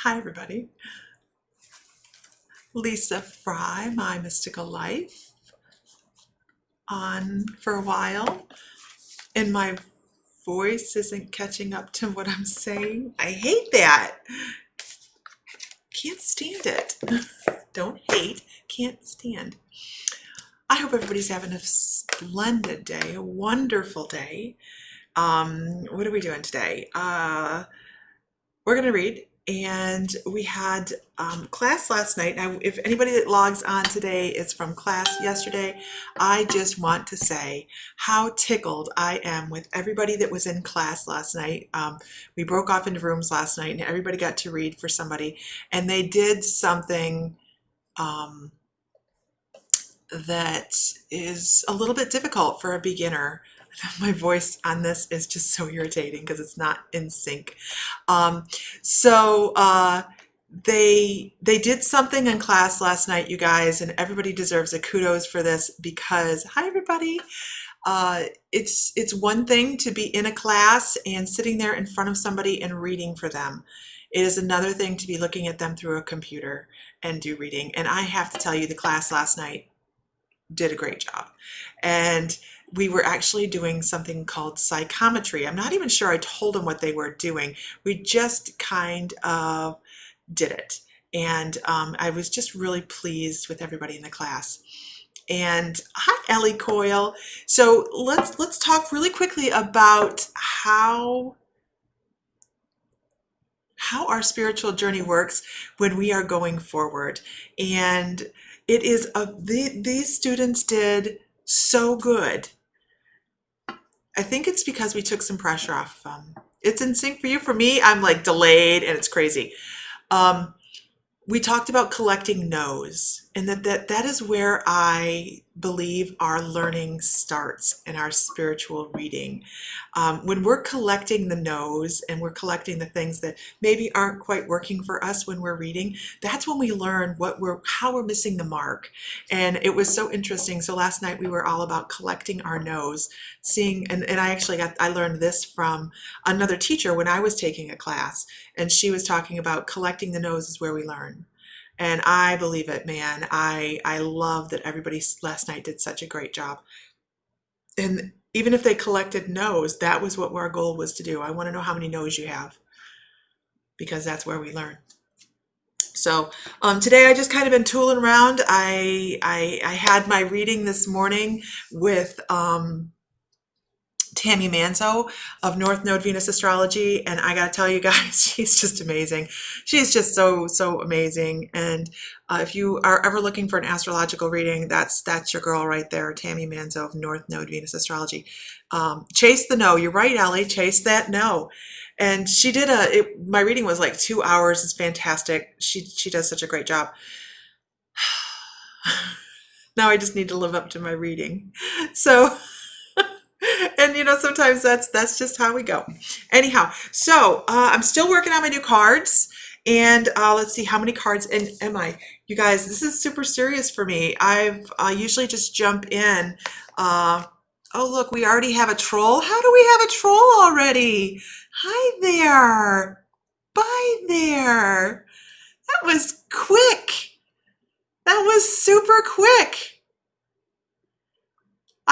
Hi, everybody. Lisa Fry, My Mystical Life, on for a while, and my voice isn't catching up to what I'm saying. I hate that. Can't stand it. Don't hate, can't stand. I hope everybody's having a splendid day, a wonderful day. What are we doing today? We're going to read, and we had class last night. Now, if anybody that logs on today is from class yesterday, I just want to say how tickled I am with everybody that was in class last night. We broke off into rooms last night, and everybody got to read for somebody, and they did something um, that is a little bit difficult for a beginner. My voice on this is just so irritating because it's not in sync. Um, so they did something in class last night, you guys, and everybody deserves a kudos for this because hi everybody. It's one thing to be in a class and sitting there in front of somebody and reading for them. It is another thing to be looking at them through a computer and do reading. And I have to tell you, the class last night did a great job. And we were actually doing something called psychometry. I'm not even sure I told them what they were doing. We just kind of did it. And I was just really pleased with everybody in the class. And hi, Ellie Coyle. So let's talk really quickly about how our spiritual journey works when we are going forward. And it is these students did so good. I think it's because we took some pressure off of them. It's in sync for you. For me, I'm like delayed and it's crazy. Um, we talked about collecting no's, and that is where I believe our learning starts in our spiritual reading. When we're collecting the no's and we're collecting the things that maybe aren't quite working for us when we're reading, that's when we learn how we're missing the mark. And it was so interesting. So last night we were all about collecting our no's, seeing, and I learned this from another teacher when I was taking a class, and she was talking about collecting the no's is where we learn. And I believe it, man. I love that everybody last night did such a great job. And even if they collected no's, that was what our goal was to do. I want to know how many no's you have, because that's where we learn. So today I just kind of been tooling around. I had my reading this morning with Tammy Manzo of North Node Venus Astrology, and I gotta tell you guys, she's just amazing. She's just so amazing. And if you are ever looking for an astrological reading, that's your girl right there, Tammy Manzo of North Node Venus Astrology. Chase the no. You're right, Ellie. Chase that no. And she did my reading was like 2 hours. It's fantastic. She does such a great job. Now I just need to live up to my reading. So. And sometimes that's just how we go. Anyhow, so I'm still working on my new cards, and let's see how many cards am I. You guys, this is super serious for me. I usually just jump in. Oh look, we already have a troll. How do we have a troll already? Hi there. Bye there. That was quick. That was super quick.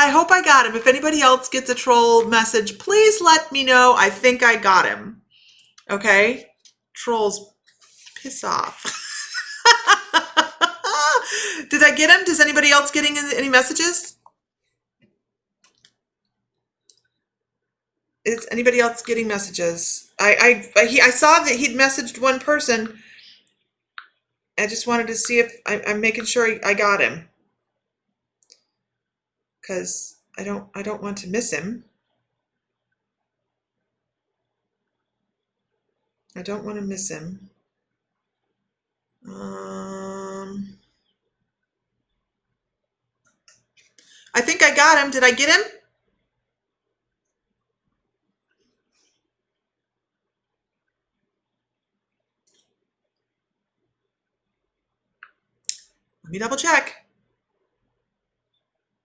I hope I got him. If anybody else gets a troll message, please let me know. I think I got him. Okay? Trolls, piss off. Did I get him? Does anybody else getting any messages? Is anybody else getting messages? I saw that he'd messaged one person. I just wanted to see if I'm making sure I got him, because I don't want to miss him. I don't want to miss him. I think I got him. Did I get him? Let me double check.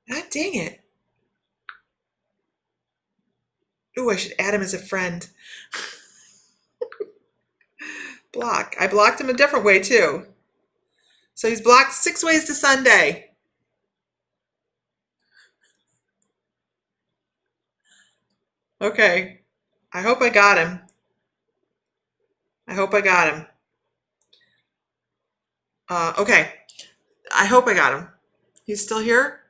God dang it. Ooh, I should add him as a friend. Block. I blocked him a different way too. So he's blocked 6 ways to Sunday. Okay. I hope I got him. I hope I got him. Okay. I hope I got him. He's still here?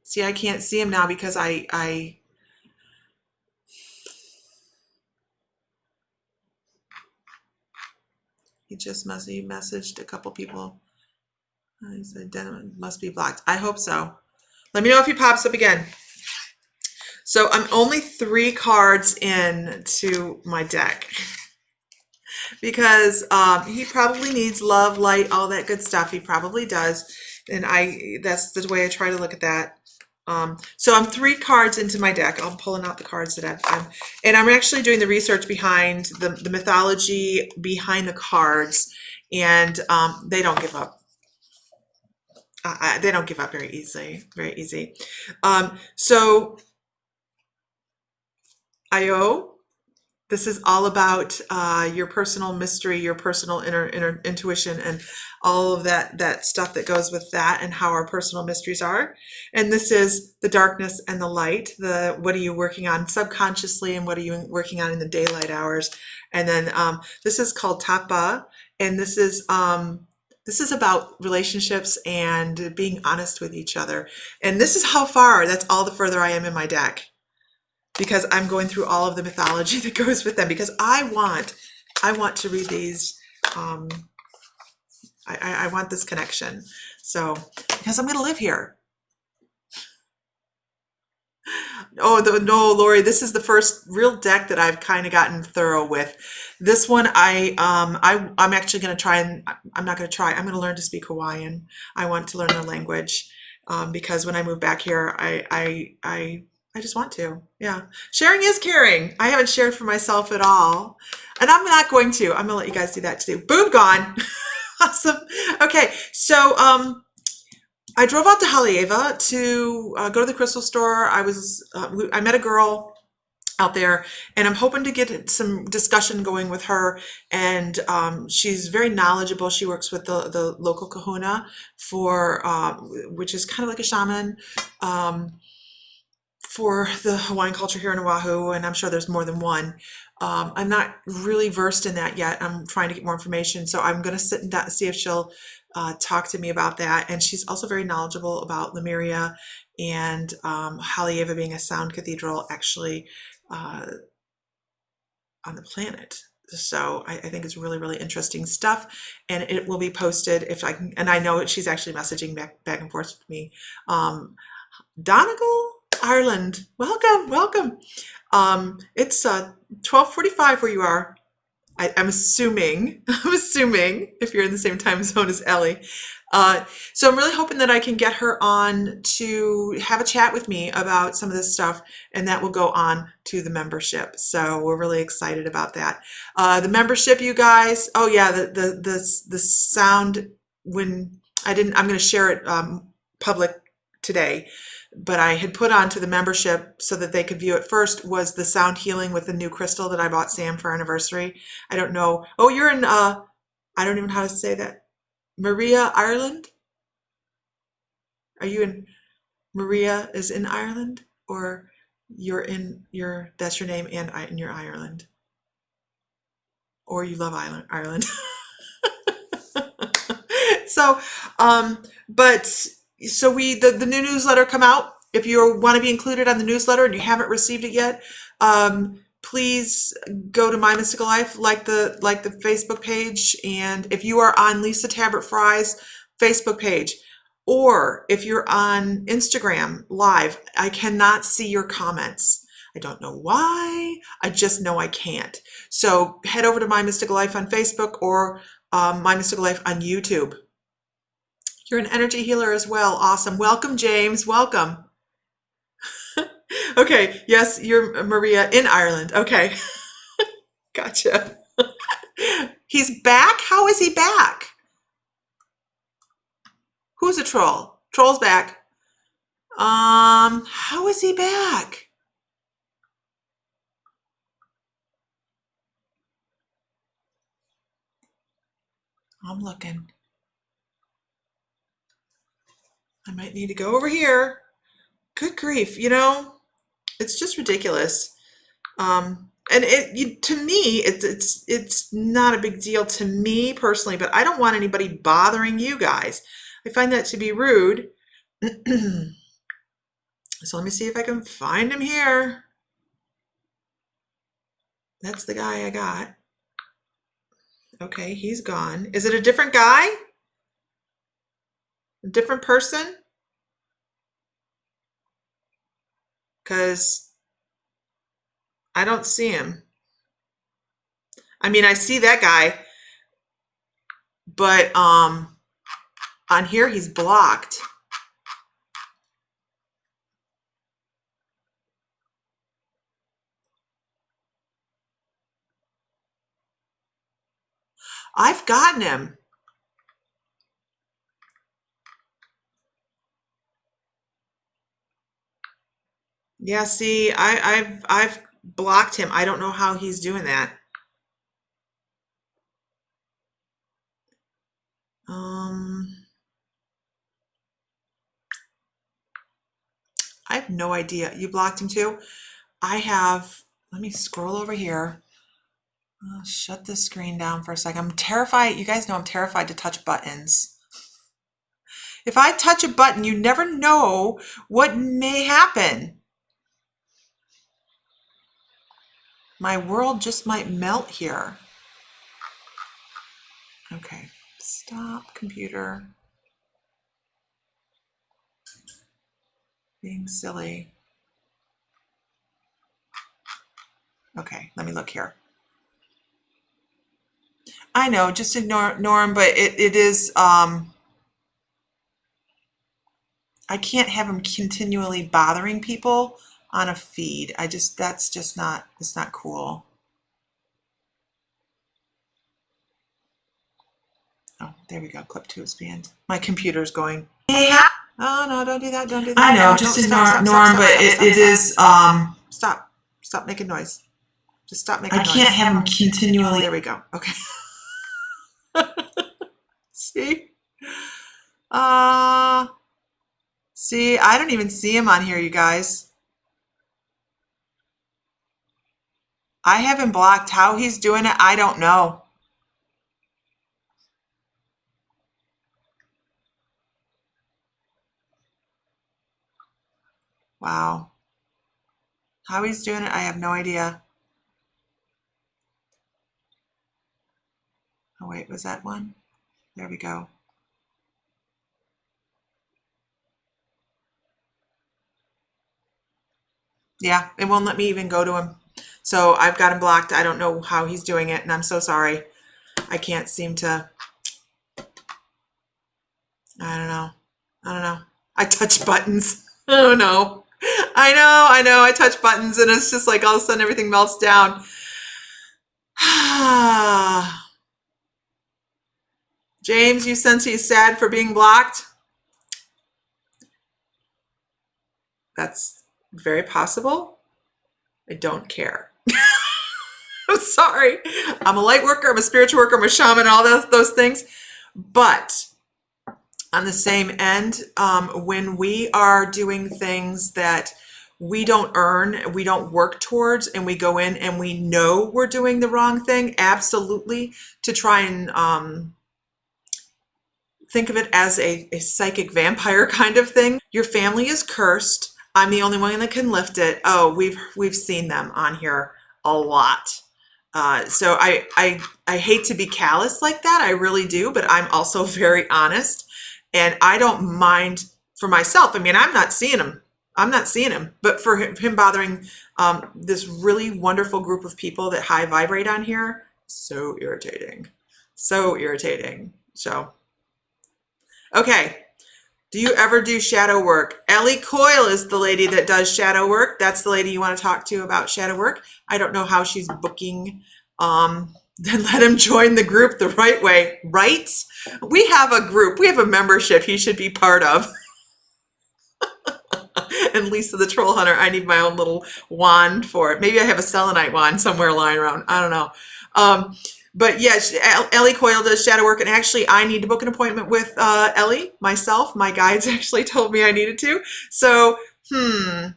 See, I can't see him now because he messaged a couple people. He said, "Den must be blocked." I hope so. Let me know if he pops up again. So I'm only 3 cards in to my deck because he probably needs love, light, all that good stuff. He probably does. And that's the way I try to look at that. So I'm 3 cards into my deck. I'm pulling out the cards that and I'm actually doing the research behind the mythology behind the cards, and they don't give up. They don't give up very easy. So Io, this is all about your personal mystery, your personal inner intuition, and all of that stuff that goes with that, and how our personal mysteries are. And this is the darkness and the light. What are you working on subconsciously, and what are you working on in the daylight hours? And then this is called Tapa, and this is about relationships and being honest with each other. And this is how far. That's all the further I am in my deck, because I'm going through all of the mythology that goes with them, because I want to read these. I want this connection. So, because I'm going to live here. Oh, no, Lori, this is the first real deck that I've kind of gotten thorough with. This one, I'm actually going to try, and I'm not going to try. I'm going to learn to speak Hawaiian. I want to learn the language, because when I move back here, I just want to. Yeah. Sharing is caring. I haven't shared for myself at all. And I'm not going to. I'm going to let you guys do that too. Boom, gone. Awesome. Okay. So I drove out to Haleiwa to go to the crystal store. I met a girl out there, and I'm hoping to get some discussion going with her. And she's very knowledgeable. She works with the local kahuna which is kind of like a shaman. For the Hawaiian culture here in Oahu, and I'm sure there's more than one. I'm not really versed in that yet. I'm trying to get more information, so I'm going to sit and see if she'll talk to me about that. And she's also very knowledgeable about Lemuria and Haleiwa being a sound cathedral actually on the planet. So I think it's really, really interesting stuff, and it will be posted if I can. And I know she's actually messaging back and forth with me. Donegal, Ireland, welcome. It's 12:45 where you are. I'm assuming if you're in the same time zone as Ellie. So I'm really hoping that I can get her on to have a chat with me about some of this stuff, and that will go on to the membership. So we're really excited about that. The membership, you guys. Oh yeah, the sound when I'm going to share it public today. But I had put onto the membership so that they could view it first was the sound healing with the new crystal that I bought Sam for our anniversary. I don't know. Oh, you're in, I don't even know how to say that. Maria, Ireland? Are you in, Maria is in Ireland? Or that's your name and you're Ireland? Or you love Ireland? So, the new newsletter come out. If you want to be included on the newsletter and you haven't received it yet, please go to My Mystical Life, like the Facebook page. And if you are on Lisa Tabbert Fry's Facebook page, or if you're on Instagram Live, I cannot see your comments. I don't know why. I just know I can't. So head over to My Mystical Life on Facebook, or My Mystical Life on YouTube. You're an energy healer as well. Awesome. Welcome, James. Welcome. Okay. Yes, you're Maria in Ireland. Okay. Gotcha. He's back? How is he back? Who's a troll? Troll's back. How is he back? I'm looking. I might need to go over here. Good grief, you know, it's just ridiculous. And to me, it's not a big deal to me personally, but I don't want anybody bothering you guys. I find that to be rude. So let me see if I can find him here. That's the guy I got. Okay, he's gone. Is it a different guy? A different person? Because I don't see him. I mean, I see that guy, but on here he's blocked. I've gotten him. Yeah, see, I've blocked him. I don't know how he's doing that. I have no idea. You blocked him too? I have, let me scroll over here. I'll shut the screen down for a second. I'm terrified. You guys know I'm terrified to touch buttons. If I touch a button, you never know what may happen. My world just might melt here. Okay, stop, computer. Being silly. Okay, let me look here. I know, just ignore him, but it is, I can't have him continually bothering people on a feed. That's just not, it's not cool. Oh, there we go, clip to expand. My computer's going, oh no, don't do that, don't do that. I know, no, just ignore him, but it is, stop making noise. Just stop making noise. I can't have him continually. There we go, okay. See? See, I don't even see him on here, you guys. I have him blocked. How he's doing it, I don't know. Wow. How he's doing it, I have no idea. Oh wait, was that one? There we go. Yeah, it won't let me even go to him. So I've got him blocked. I don't know how he's doing it, and I'm so sorry. I can't seem to, I don't know. I touch buttons. I don't know. I know. I touch buttons, and it's just like all of a sudden everything melts down. James, you sense he's sad for being blocked? That's very possible. I don't care. I'm sorry. I'm a light worker, I'm a spiritual worker, I'm a shaman, all those things. But on the same end, when we are doing things that we don't earn, we don't work towards, and we go in and we know we're doing the wrong thing, absolutely, to try and think of it as a psychic vampire kind of thing. Your family is cursed. I'm the only one that can lift it. Oh, we've seen them on here a lot. So I hate to be callous like that. I really do, but I'm also very honest, and I don't mind for myself. I mean, I'm not seeing him, but for him bothering this really wonderful group of people that high vibrate on here, so irritating. So, okay. Do you ever do shadow work? Ellie Coyle is the lady that does shadow work. That's the lady you want to talk to about shadow work. I don't know how she's booking. Then let him join the group the right way, right? We have a group. We have a membership he should be part of. And Lisa the Troll Hunter, I need my own little wand for it. Maybe I have a selenite wand somewhere lying around. I don't know. But yeah, Ellie Coyle does shadow work, and actually I need to book an appointment with Ellie myself. My guides actually told me I needed to. So,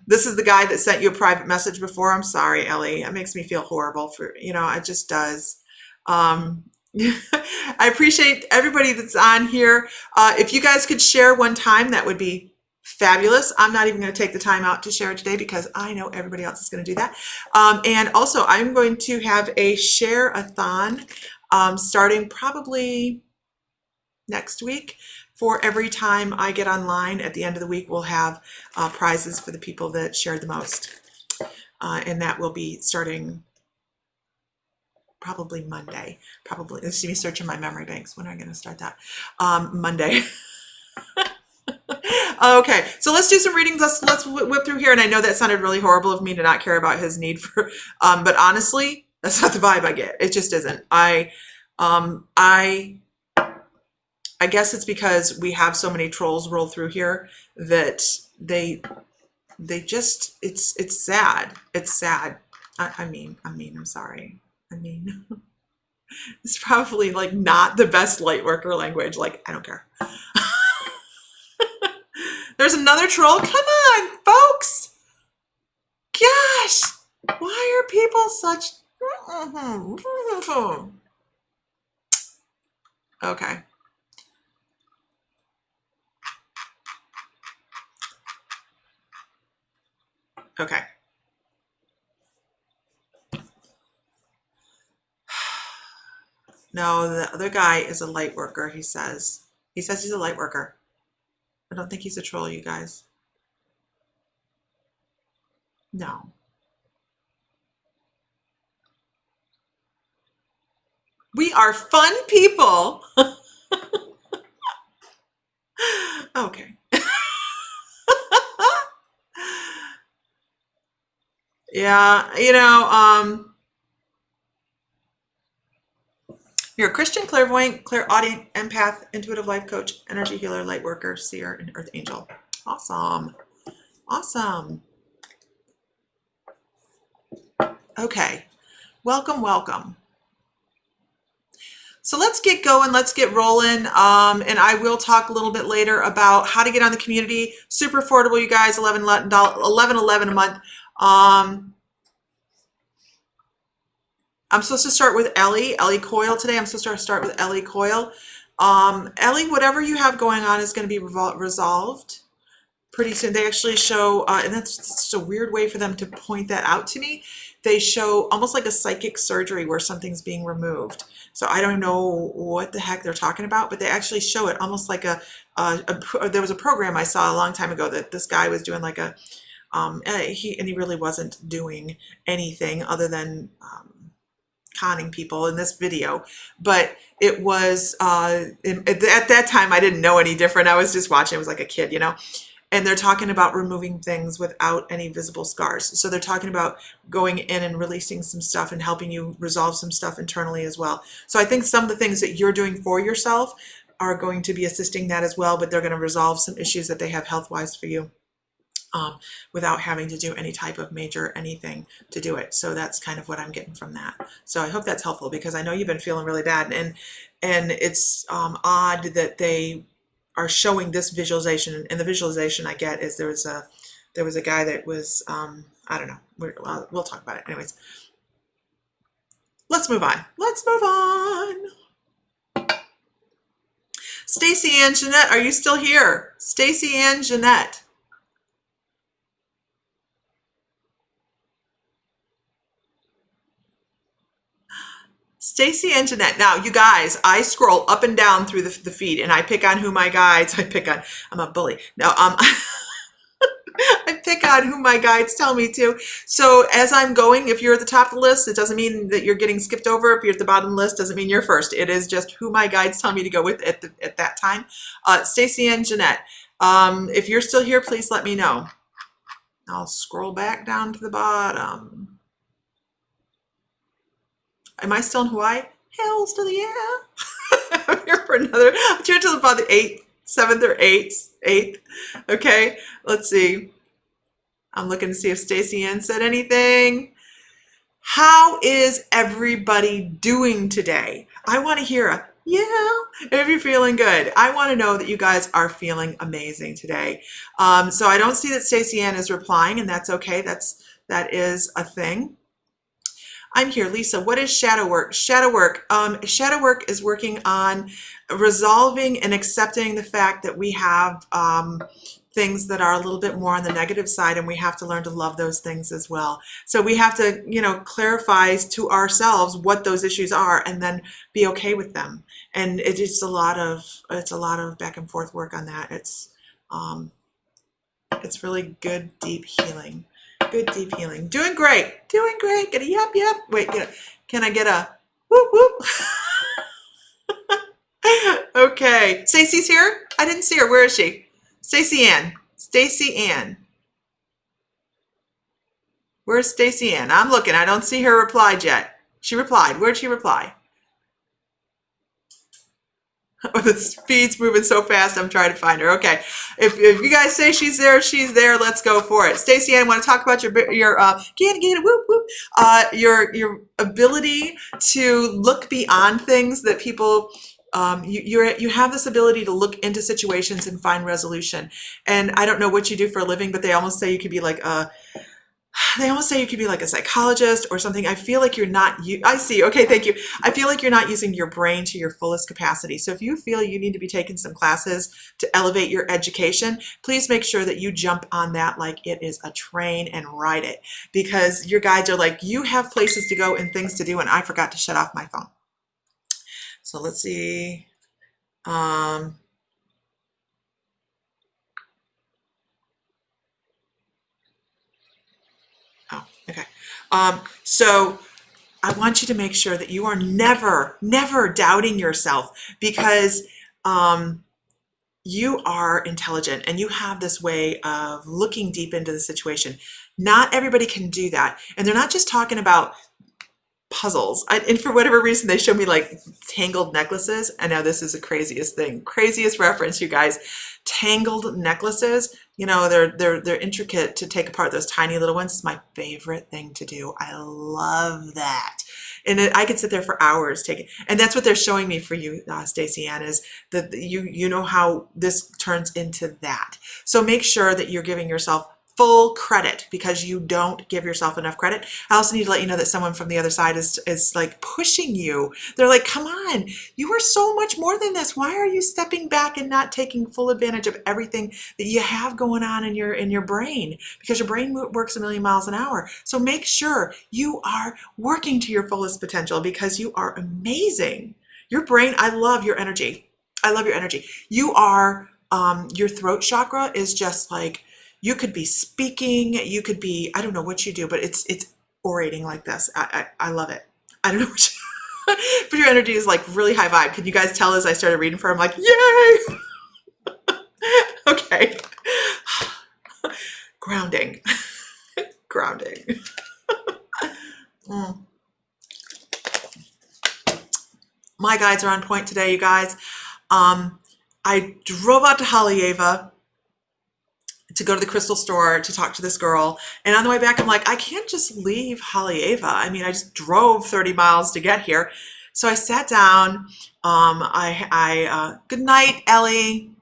this is the guy that sent you a private message before. I'm sorry, Ellie. It makes me feel horrible for, it just does. Um, I appreciate everybody that's on here. If you guys could share one time, that would be fabulous. I'm not even going to take the time out to share it today because I know everybody else is going to do that. And also, I'm going to have a share-a-thon starting probably next week. For every time I get online at the end of the week, we'll have prizes for the people that shared the most. And that will be starting probably Monday. Probably, let's see me searching my memory banks. When am I going to start that? Monday. Okay, so let's do some readings. Let's whip through here. And I know that sounded really horrible of me to not care about his need for, but honestly, that's not the vibe I get. It just isn't. I guess it's because we have so many trolls roll through here that they just, it's sad. It's sad. I mean, I'm sorry. I mean, it's probably like not the best light worker language. Like, I don't care. There's another troll. Come on, folks. Gosh, why are people such... Okay. Okay. No, the other guy is a light worker, he says. He says he's a light worker. I don't think he's a troll, you guys. No. We are fun people. Okay. Yeah, you're a Christian, clairvoyant, clairaudient, empath, intuitive life coach, energy healer, light worker, seer, and earth angel. Awesome. Awesome. Okay. Welcome, welcome. So let's get going. Let's get rolling. And I will talk a little bit later about how to get on the community. Super affordable, you guys. $11.11 a month. I'm supposed to start with Ellie Coyle today. I'm supposed to start with Ellie Coyle. Ellie, whatever you have going on is going to be resolved pretty soon. They actually show, and that's just a weird way for them to point that out to me. They show almost like a psychic surgery where something's being removed. So I don't know what the heck they're talking about, but they actually show it almost like there was a program I saw a long time ago that this guy was doing like he really wasn't doing anything other than conning people in this video, but it was at that time I didn't know any different. I was just watching. I was like a kid, and they're talking about removing things without any visible scars. So they're talking about going in and releasing some stuff and helping you resolve some stuff internally as well. So I think some of the things that you're doing for yourself are going to be assisting that as well, but they're going to resolve some issues that they have health-wise for you. Without having to do any type of major anything to do it. So that's kind of what I'm getting from that. So I hope that's helpful because I know you've been feeling really bad, and it's odd that they are showing this visualization. And the visualization I get is there was a guy that was I don't know. We'll talk about it anyways. Let's move on. Let's move on. Stacy Ann Jeanette, are you still here? Stacy Ann Jeanette. Stacy and Jeanette. Now, you guys, I scroll up and down through the feed, and I pick on who my guides. I'm a bully. No, I pick on who my guides tell me to. So as I'm going, if you're at the top of the list, it doesn't mean that you're getting skipped over. If you're at the bottom of the list, doesn't mean you're first. It is just who my guides tell me to go with at that time. Stacy and Jeanette, if you're still here, please let me know. I'll scroll back down to the bottom. Am I still in Hawaii? Hells to the yeah. I'm here for another. I'm here till about the 7th or 8th. Okay, let's see. I'm looking to see if Stacy Ann said anything. How is everybody doing today? I want to hear a yeah, if you're feeling good. I want to know that you guys are feeling amazing today. So I don't see that Stacey Ann is replying, and that's okay. That is a thing. I'm here, Lisa. What is shadow work? Shadow work is working on resolving and accepting the fact that we have things that are a little bit more on the negative side, and we have to learn to love those things as well. So we have to, clarify to ourselves what those issues are, and then be okay with them. And it's a lot of back and forth work on that. It's really good, deep healing. Good, deep healing. Doing great. Doing great. Get a yep, yep. Wait, can I get a whoop, whoop? Okay. Stacy's here? I didn't see her. Where is she? Stacey Ann. Stacey Ann. Where's Stacey Ann? I'm looking. I don't see her replied yet. She replied. Where'd she reply? Oh, the feed's moving so fast. I'm trying to find her. Okay, if you guys say she's there, she's there. Let's go for it. Stacey Ann, I want to talk about your whoop whoop, your ability to look beyond things that people. You have this ability to look into situations and find resolution. And I don't know what you do for a living, but they almost say you could be like a psychologist or something. I feel like you're not, I see. Okay, thank you. I feel like you're not using your brain to your fullest capacity. So if you feel you need to be taking some classes to elevate your education, please make sure that you jump on that like it is a train and ride it, because your guides are like, you have places to go and things to do, and I forgot to shut off my phone. So let's see. Oh, okay. So I want you to make sure that you are never, never doubting yourself, because you are intelligent and you have this way of looking deep into the situation. Not everybody can do that. And they're not just talking about puzzles. And for whatever reason, they show me like tangled necklaces. I know this is the craziest thing, craziest reference, you guys. Tangled necklaces. They're intricate to take apart, those tiny little ones. It's my favorite thing to do. I love that. And I could sit there for hours taking, and that's what they're showing me for you, Stacey Ann, is that you know how this turns into that. So make sure that you're giving yourself full credit, because you don't give yourself enough credit. I also need to let you know that someone from the other side is like pushing you. They're like, come on, you are so much more than this. Why are you stepping back and not taking full advantage of everything that you have going on in your brain? Because your brain works a million miles an hour. So make sure you are working to your fullest potential, because you are amazing. Your brain, I love your energy. I love your energy. You are, your throat chakra is just like, you could be speaking, you could be, I don't know what you do, but it's orating like this. I love it. I don't know what you, but your energy is like really high vibe. Can you guys tell as I started reading for her, I'm like, yay! Okay. Grounding. Grounding. My guides are on point today, you guys. I drove out to Haleiwa to go to the crystal store to talk to this girl. And on the way back, I'm like, I can't just leave Haleiwa. I mean, I just drove 30 miles to get here. So I sat down. Good night, Ellie.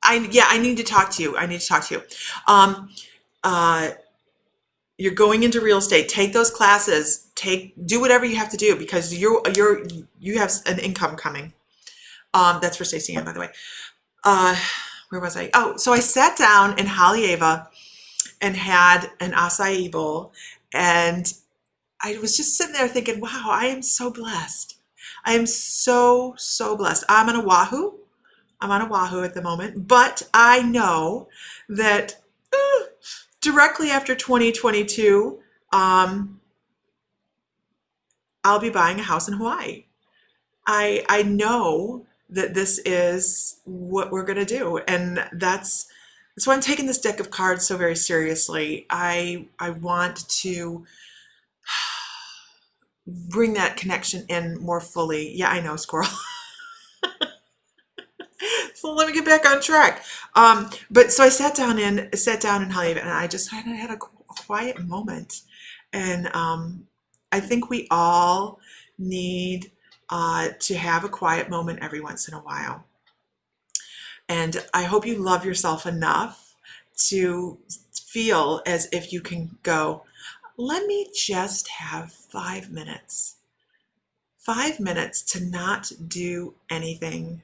I need to talk to you. I need to talk to you. You're going into real estate. Take those classes. Do whatever you have to do, because you have an income coming. That's for Stacey Ann, by the way. Where was I? Oh, so I sat down in Haleiwa and had an acai bowl, and I was just sitting there thinking, wow, I am so blessed. I am so, so blessed. I'm on Oahu. I'm on Oahu at the moment, but I know that directly after 2022, I'll be buying a house in Hawaii. I know that this is what we're going to do, and that's why I'm taking this deck of cards so very seriously. I want to bring that connection in more fully. Yeah, I know, squirrel. So let me get back on track. But so I sat down in Haleiwa, and I had a quiet moment. And I think we all need to have a quiet moment every once in a while. And I hope you love yourself enough to feel as if you can go, let me just have 5 minutes. 5 minutes to not do anything.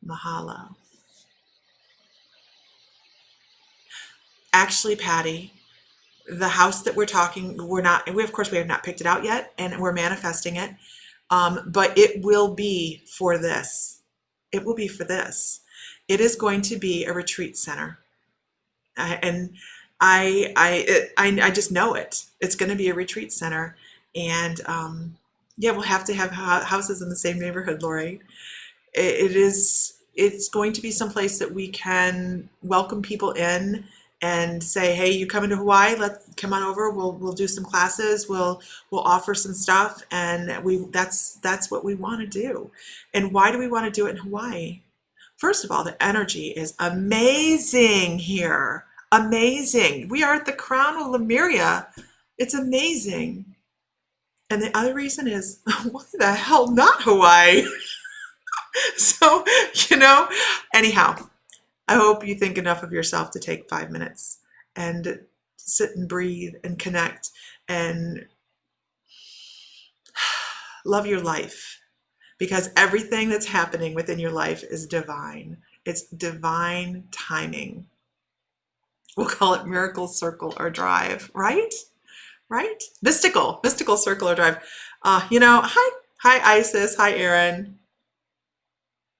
Mahalo. Actually, Patty, the house that we're talking, of course we have not picked it out yet, and we're manifesting it. But it will be for this. It will be for this. It is going to be a retreat center. And I just know it. It's going to be a retreat center. And yeah, we'll have to have houses in the same neighborhood, Lori. It's going to be someplace that we can welcome people in and say, hey, you coming to Hawaii? Let's come on over. We'll do some classes. We'll offer some stuff, and that's what we want to do. And why do we want to do it in Hawaii? First of all, the energy is amazing here. Amazing. We are at the crown of Lemuria. It's amazing. And the other reason is, why the hell not Hawaii? So, anyhow, I hope you think enough of yourself to take 5 minutes and sit and breathe and connect and love your life, because everything that's happening within your life is divine. It's divine timing. We'll call it miracle circle or drive, right? Right? Mystical circle or drive. Hi Isis, hi Erin.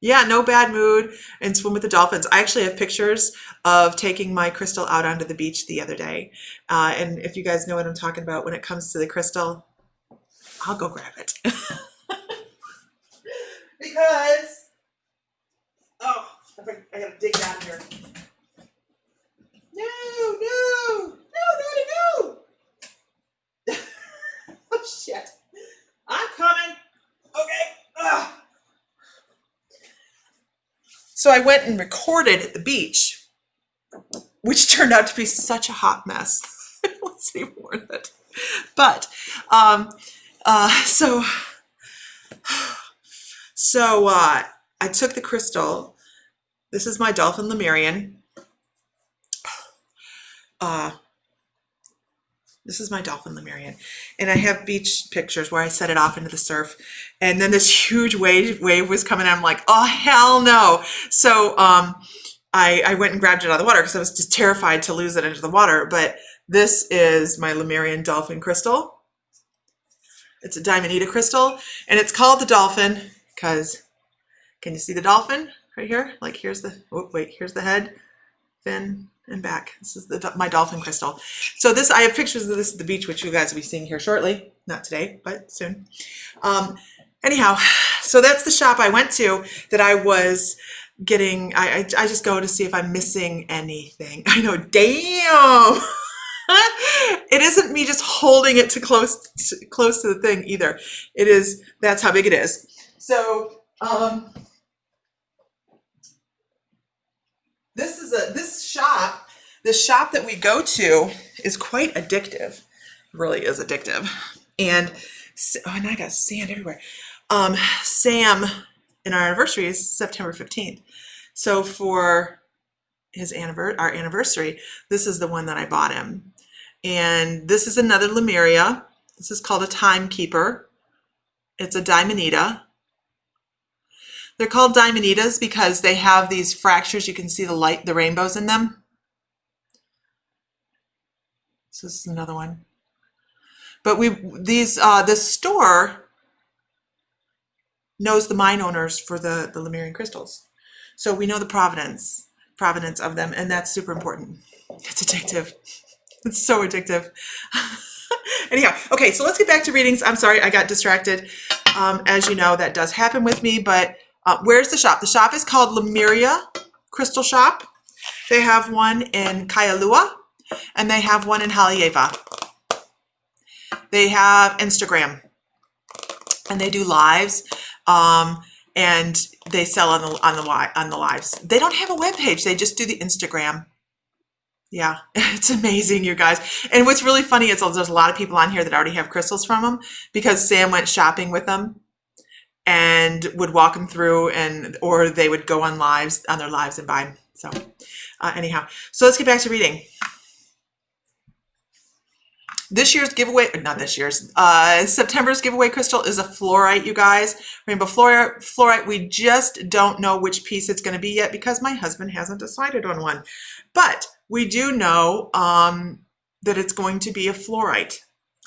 Yeah, no bad mood, and swim with the dolphins. I actually have pictures of taking my crystal out onto the beach the other day. And if you guys know what I'm talking about when it comes to the crystal, I'll go grab it. Because, I gotta dig down here. No, Daddy, no. Oh, shit. I'm coming. Okay. So I went and recorded at the beach, which turned out to be such a hot mess. It wasn't even worth it. But, so I took the crystal. This is my dolphin Lemurian. This is my dolphin Lemurian, and I have beach pictures where I set it off into the surf, and then this huge wave was coming. I'm like, oh hell no! So I went and grabbed it out of the water because I was just terrified to lose it into the water. But this is my Lemurian dolphin crystal. It's a diamondita crystal, and it's called the dolphin because, can you see the dolphin right here? Like here's the here's the head, fin, and back. This is my dolphin crystal. So I have pictures of this at the beach, which you guys will be seeing here shortly. Not today, but soon. Anyhow, so that's the shop I went to that I was getting. I just go to see if I'm missing anything. I know, damn. It isn't me just holding it close to the thing either. It is, that's how big it is. So this shop that we go to is quite addictive. It really is addictive. And I got sand everywhere. Sam, and our anniversary is September 15th. So for our anniversary, this is the one that I bought him. And this is another Lemuria. This is called a timekeeper. It's a diamondita. They're called diamonditas because they have these fractures. You can see the rainbows in them. So this is another one. But the store knows the mine owners for the Lemurian crystals. So we know the provenance of them, and that's super important. It's addictive. It's so addictive. Anyhow, okay, so let's get back to readings. I'm sorry, I got distracted. As you know, that does happen with me, but where's the shop? The shop is called Lemuria Crystal Shop. They have one in Kailua, and they have one in Haleiwa. They have Instagram, and they do lives, and they sell on the lives. They don't have a web page. They just do the Instagram. Yeah, it's amazing, you guys. And what's really funny is there's a lot of people on here that already have crystals from them because Sam went shopping with them and would walk them through, and or they would go on their lives and buy them. So anyhow, so let's get back to reading. This year's giveaway, not this year's, September's giveaway crystal is a fluorite, you guys. Rainbow fluorite. We just don't know which piece it's going to be yet because my husband hasn't decided on one. But we do know that it's going to be a fluorite.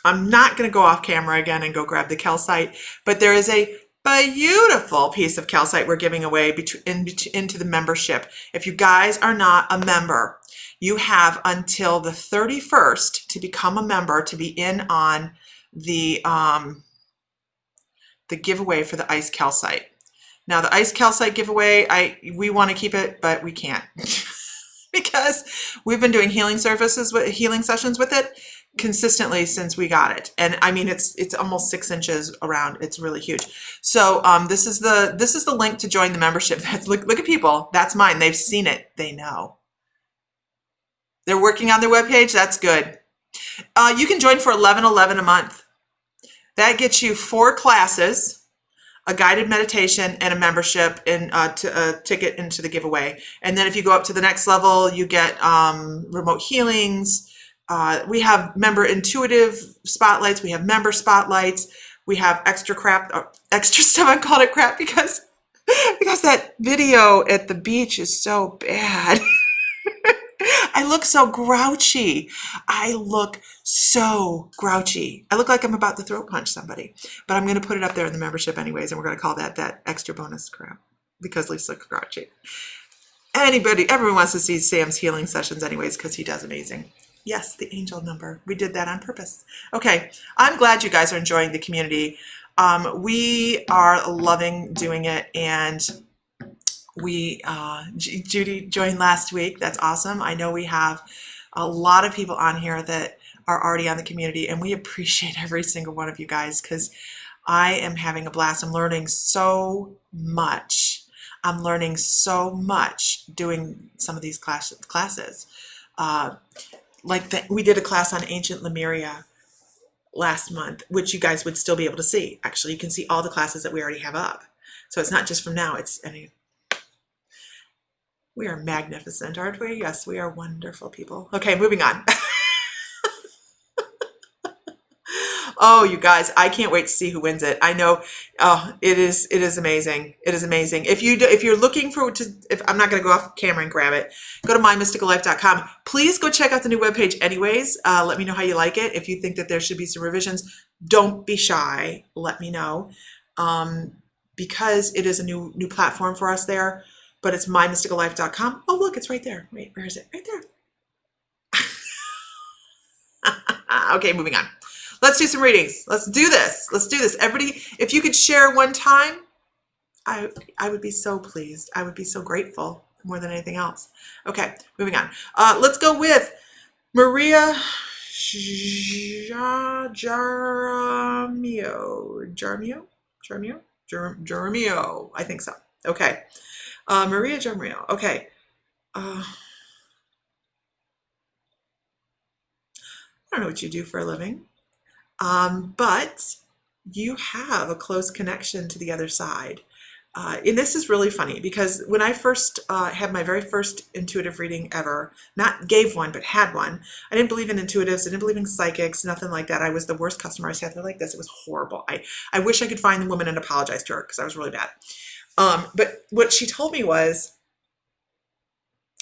I'm not going to go off camera again and go grab the calcite, but there is a beautiful piece of calcite we're giving away into the membership. If you guys are not a member, you have until the 31st to become a member to be in on the giveaway for the ice calcite. Now the ice calcite giveaway, we want to keep it, but we can't because we've been doing healing sessions with it consistently since we got it, and I mean it's almost 6 inches around. It's really huge. So this is the link to join the membership. Look at people. That's mine. They've seen it. They know. They're working on their webpage. That's good. You can join for $11.11 a month. That gets you 4 classes, a guided meditation, and a membership, and a ticket into the giveaway. And then if you go up to the next level, you get remote healings. We have member intuitive spotlights. We have member spotlights. We have extra stuff. I called it crap because that video at the beach is so bad. I look so grouchy. I look like I'm about to throat punch somebody, but I'm going to put it up there in the membership anyways, and we're going to call that extra bonus crap because Lisa looks grouchy. Everyone wants to see Sam's healing sessions anyways because he does amazing. Yes, the angel number. We did that on purpose. Okay, I'm glad you guys are enjoying the community. We are loving doing it, and Judy joined last week. That's awesome. I know we have a lot of people on here that are already on the community, and we appreciate every single one of you guys because I am having a blast. I'm learning so much. Doing some of these classes. We did a class on ancient Lemuria last month, which you guys would still be able to see. Actually, you can see all the classes that we already have up. So it's not just from now. We are magnificent, aren't we? Yes, we are wonderful people. Okay, moving on. Oh, you guys, I can't wait to see who wins it. I know, it is amazing. It is amazing. If you're looking if I'm not going to go off camera and grab it, go to mymysticallife.com. Please go check out the new webpage anyways. Let me know how you like it. If you think that there should be some revisions, don't be shy. Let me know, because it is a new platform for us there. But it's mymysticallife.com. Oh, look, it's right there. Wait, where is it? Right there. Okay, moving on. Let's do some readings. Let's do this. Everybody, if you could share one time, I would be so pleased. I would be so grateful more than anything else. Okay, moving on. Let's go with Maria Jaramillo. I think so. Okay. Maria Jaramillo. Okay. I don't know what you do for a living, but you have a close connection to the other side. And this is really funny because when I first had my very first intuitive reading ever, not gave one, but had one, I didn't believe in intuitives. I didn't believe in psychics, nothing like that. I was the worst customer. I sat there like this. It was horrible. I wish I could find the woman and apologize to her because I was really bad. But what she told me was,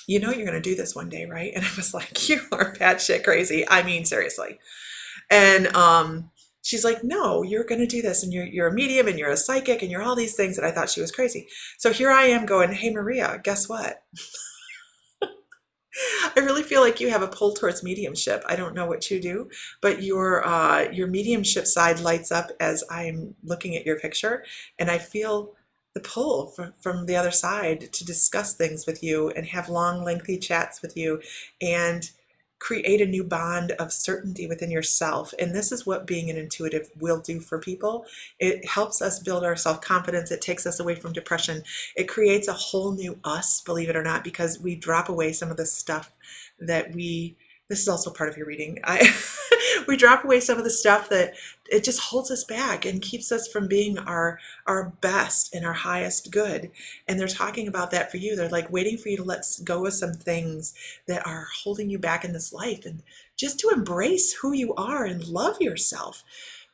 you're going to do this one day, right? And I was like, you are batshit crazy. I mean, seriously. And she's like, no, you're going to do this. And you're a medium and you're a psychic and you're all these things. And I thought she was crazy. So here I am going, hey, Maria, guess what? I really feel like you have a pull towards mediumship. I don't know what you do, but your mediumship side lights up as I'm looking at your picture. And I feel the pull from the other side to discuss things with you and have long, lengthy chats with you. And create a new bond of certainty within yourself. And this is what being an intuitive will do for people. It helps us build our self-confidence. It takes us away from depression. It creates a whole new us, believe it or not, because we drop away some of the stuff that this is also part of your reading. We drop away some of the stuff that it just holds us back and keeps us from being our best and our highest good. And they're talking about that for you. They're like waiting for you to let go of some things that are holding you back in this life, and just to embrace who you are and love yourself.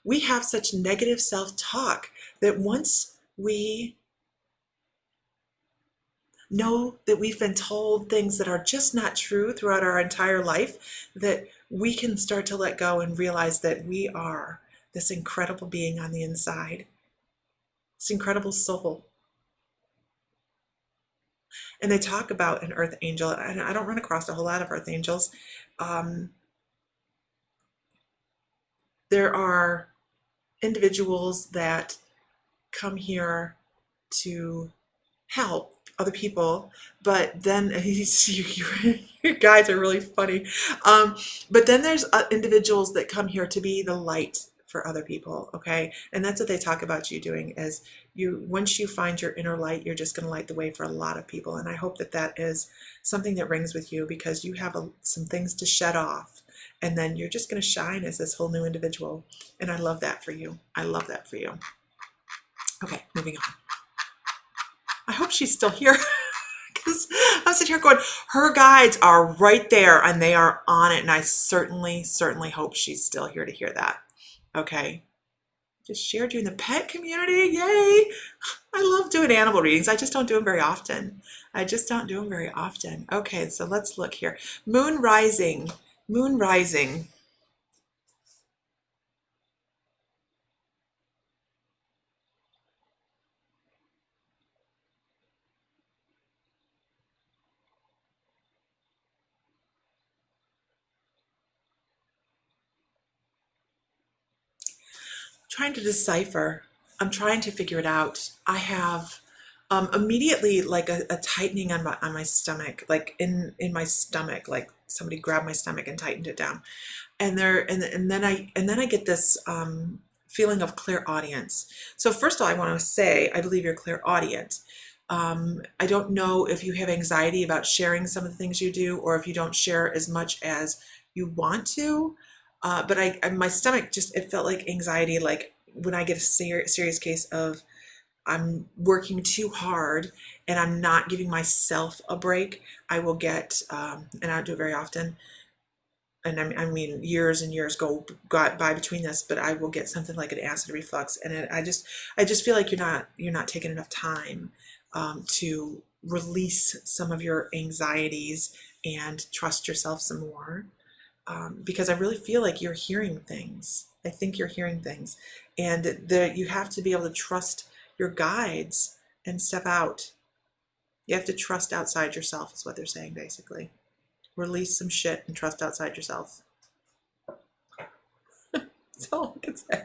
We have such negative self-talk that once we know that we've been told things that are just not true throughout our entire life, that we can start to let go and realize that we are this incredible being on the inside, this incredible soul. And they talk about an earth angel, and I don't run across a whole lot of earth angels. There are individuals that come here to help other people, but then you guys are really funny. But then there's individuals that come here to be the light for other people, okay? And that's what they talk about you doing, is once you find your inner light, you're just going to light the way for a lot of people. And I hope that that is something that rings with you, because you have some things to shed off, and then you're just going to shine as this whole new individual. And I love that for you. I love that for you. Okay, moving on. I hope she's still here, because I'm sitting here going, her guides are right there and they are on it. And I certainly hope she's still here to hear that. Okay. Just shared you in the pet community. Yay. I love doing animal readings. I just don't do them very often. Okay, so let's look here. Moon rising. Moon rising. Trying to decipher. I'm trying to figure it out. I have immediately like a tightening on my stomach, like in my stomach, like somebody grabbed my stomach and tightened it down. And then I get this feeling of clairaudience. So first of all, I want to say I believe you're clairaudient. I don't know if you have anxiety about sharing some of the things you do, or if you don't share as much as you want to. But my stomach just, it felt like anxiety, like when I get a serious case of I'm working too hard and I'm not giving myself a break, I will get, and I don't do it very often, and I mean years and years go by between this, but I will get something like an acid reflux, and I just feel like you're not taking enough time to release some of your anxieties and trust yourself some more. Because I really feel like you're hearing things. I think you're hearing things, and you have to be able to trust your guides and step out. You have to trust outside yourself, is what they're saying, basically. Release some shit and trust outside yourself. That's all I can say.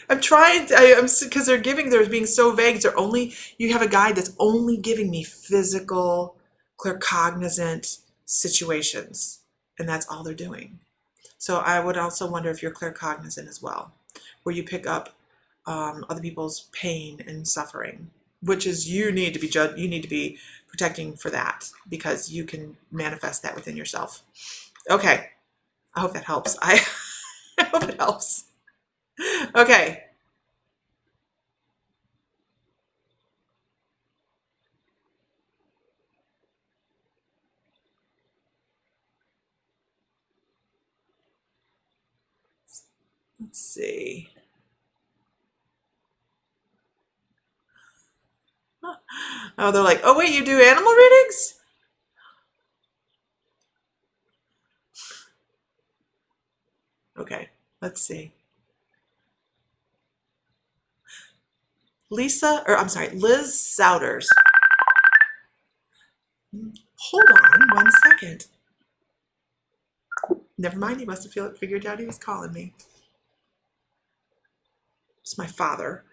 I'm trying to, because they're being so vague. You have a guide that's only giving me physical, claircognizant situations, and that's all they're doing. So I would also wonder if you're claircognizant as well, where you pick up other people's pain and suffering, which is you need to be protecting for that, because you can manifest that within yourself. Okay, I hope that helps. I hope it helps. Okay. Let's see. Oh, they're like, oh wait, you do animal readings? Okay, let's see. Liz Souders. Hold on 1 second. Never mind, he must have figured out he was calling me. It's my father.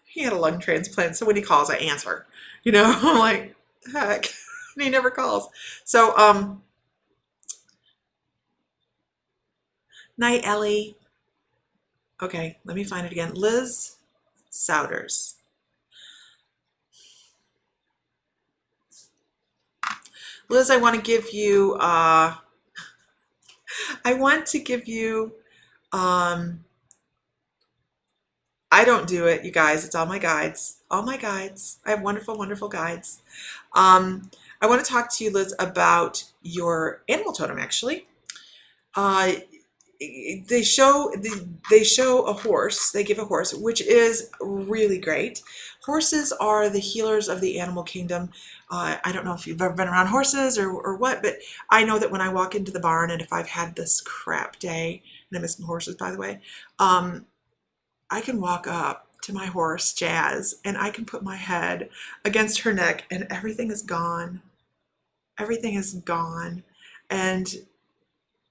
He had a lung transplant, so when he calls, I answer. I'm like, heck. And he never calls. So, Night, Ellie. Okay, let me find it again. Liz Souders. Liz, I want to give you, um, I don't do it, you guys. It's all my guides. All my guides. I have wonderful, wonderful guides. I want to talk to you, Liz, about your animal totem, actually. Uh, they show a horse. They give a horse, which is really great. Horses are the healers of the animal kingdom. I don't know if you've ever been around horses or what, but I know that when I walk into the barn, and if I've had this crap day, and I miss my horses, by the way, I can walk up to my horse, Jazz, and I can put my head against her neck, and everything is gone. Everything is gone. And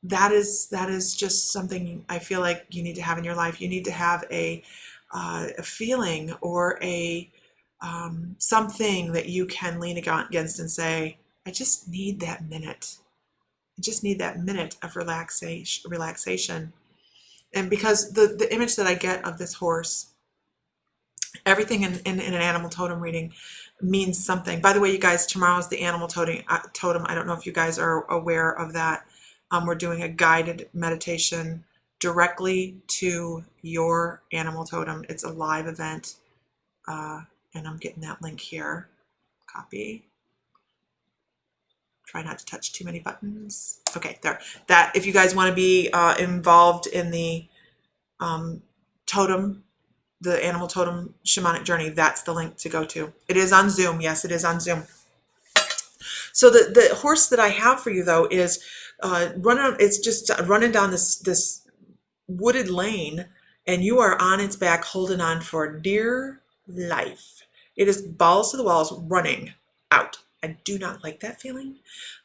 that is just something I feel like you need to have in your life. You need to have a feeling or a something that you can lean against and say, I just need that minute. I just need that minute of relaxation. And because the image that I get of this horse, everything in an animal totem reading means something. By the way, you guys, tomorrow is the animal totem. I don't know if you guys are aware of that. We're doing a guided meditation directly to your animal totem. It's a live event, and I'm getting that link here. Copy. Try not to touch too many buttons. Okay, there. That if you guys want to be involved in the totem, the animal totem shamanic journey, that's the link to go to. It is on Zoom. Yes, it is on Zoom. So the horse that I have for you though is running. It's just running down this wooded lane, and you are on its back, holding on for dear life. It is balls to the walls, running out. I do not like that feeling.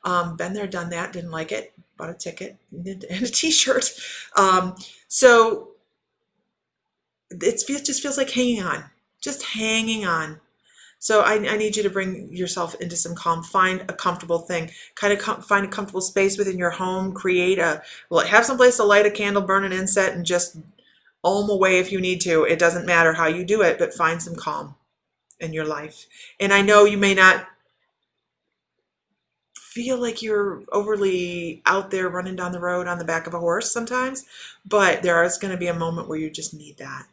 Been there, done that. Didn't like it. Bought a ticket and a T-shirt. So it just feels like hanging on, just hanging on. So I need you to bring yourself into some calm. Find a comfortable thing. Find a comfortable space within your home. Have some place to light a candle, burn an incense, and just ohm away if you need to. It doesn't matter how you do it, but find some calm in your life. And I know you may not feel like you're overly out there running down the road on the back of a horse sometimes, but there is going to be a moment where you just need that.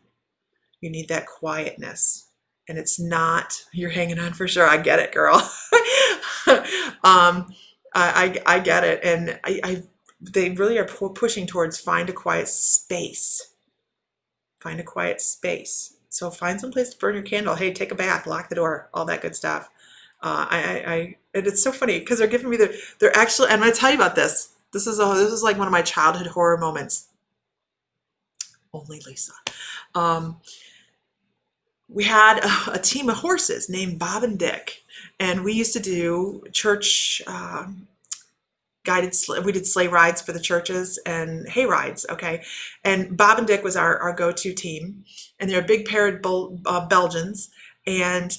You need that quietness. And it's not, you're hanging on for sure. I get it, girl. I get it. And they really are pushing towards find a quiet space. Find a quiet space. So find some place to burn your candle. Hey, take a bath, lock the door, all that good stuff. And it's so funny because they're giving me they're actually, I'm going to tell you about this. This is like one of my childhood horror moments. Only Lisa. We had a team of horses named Bob and Dick, and we used to do church we did sleigh rides for the churches and hay rides, okay? And Bob and Dick was our go-to team, and they're a big pair of Belgians, and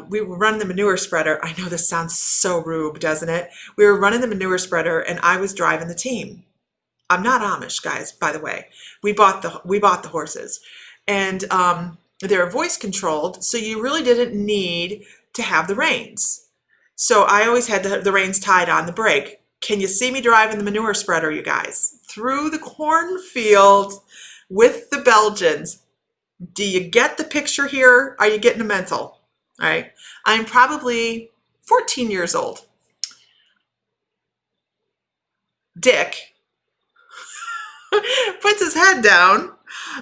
we were running the manure spreader. I know this sounds so rude, doesn't it? We were running the manure spreader, and I was driving the team. I'm not Amish, guys, by the way. We bought the horses, and they're voice controlled, so you really didn't need to have the reins. So I always had the reins tied on the brake. Can you see me driving the manure spreader, you guys? Through the cornfield with the Belgians. Do you get the picture here? Are you getting a mental? All right. I'm probably 14 years old. Dick puts his head down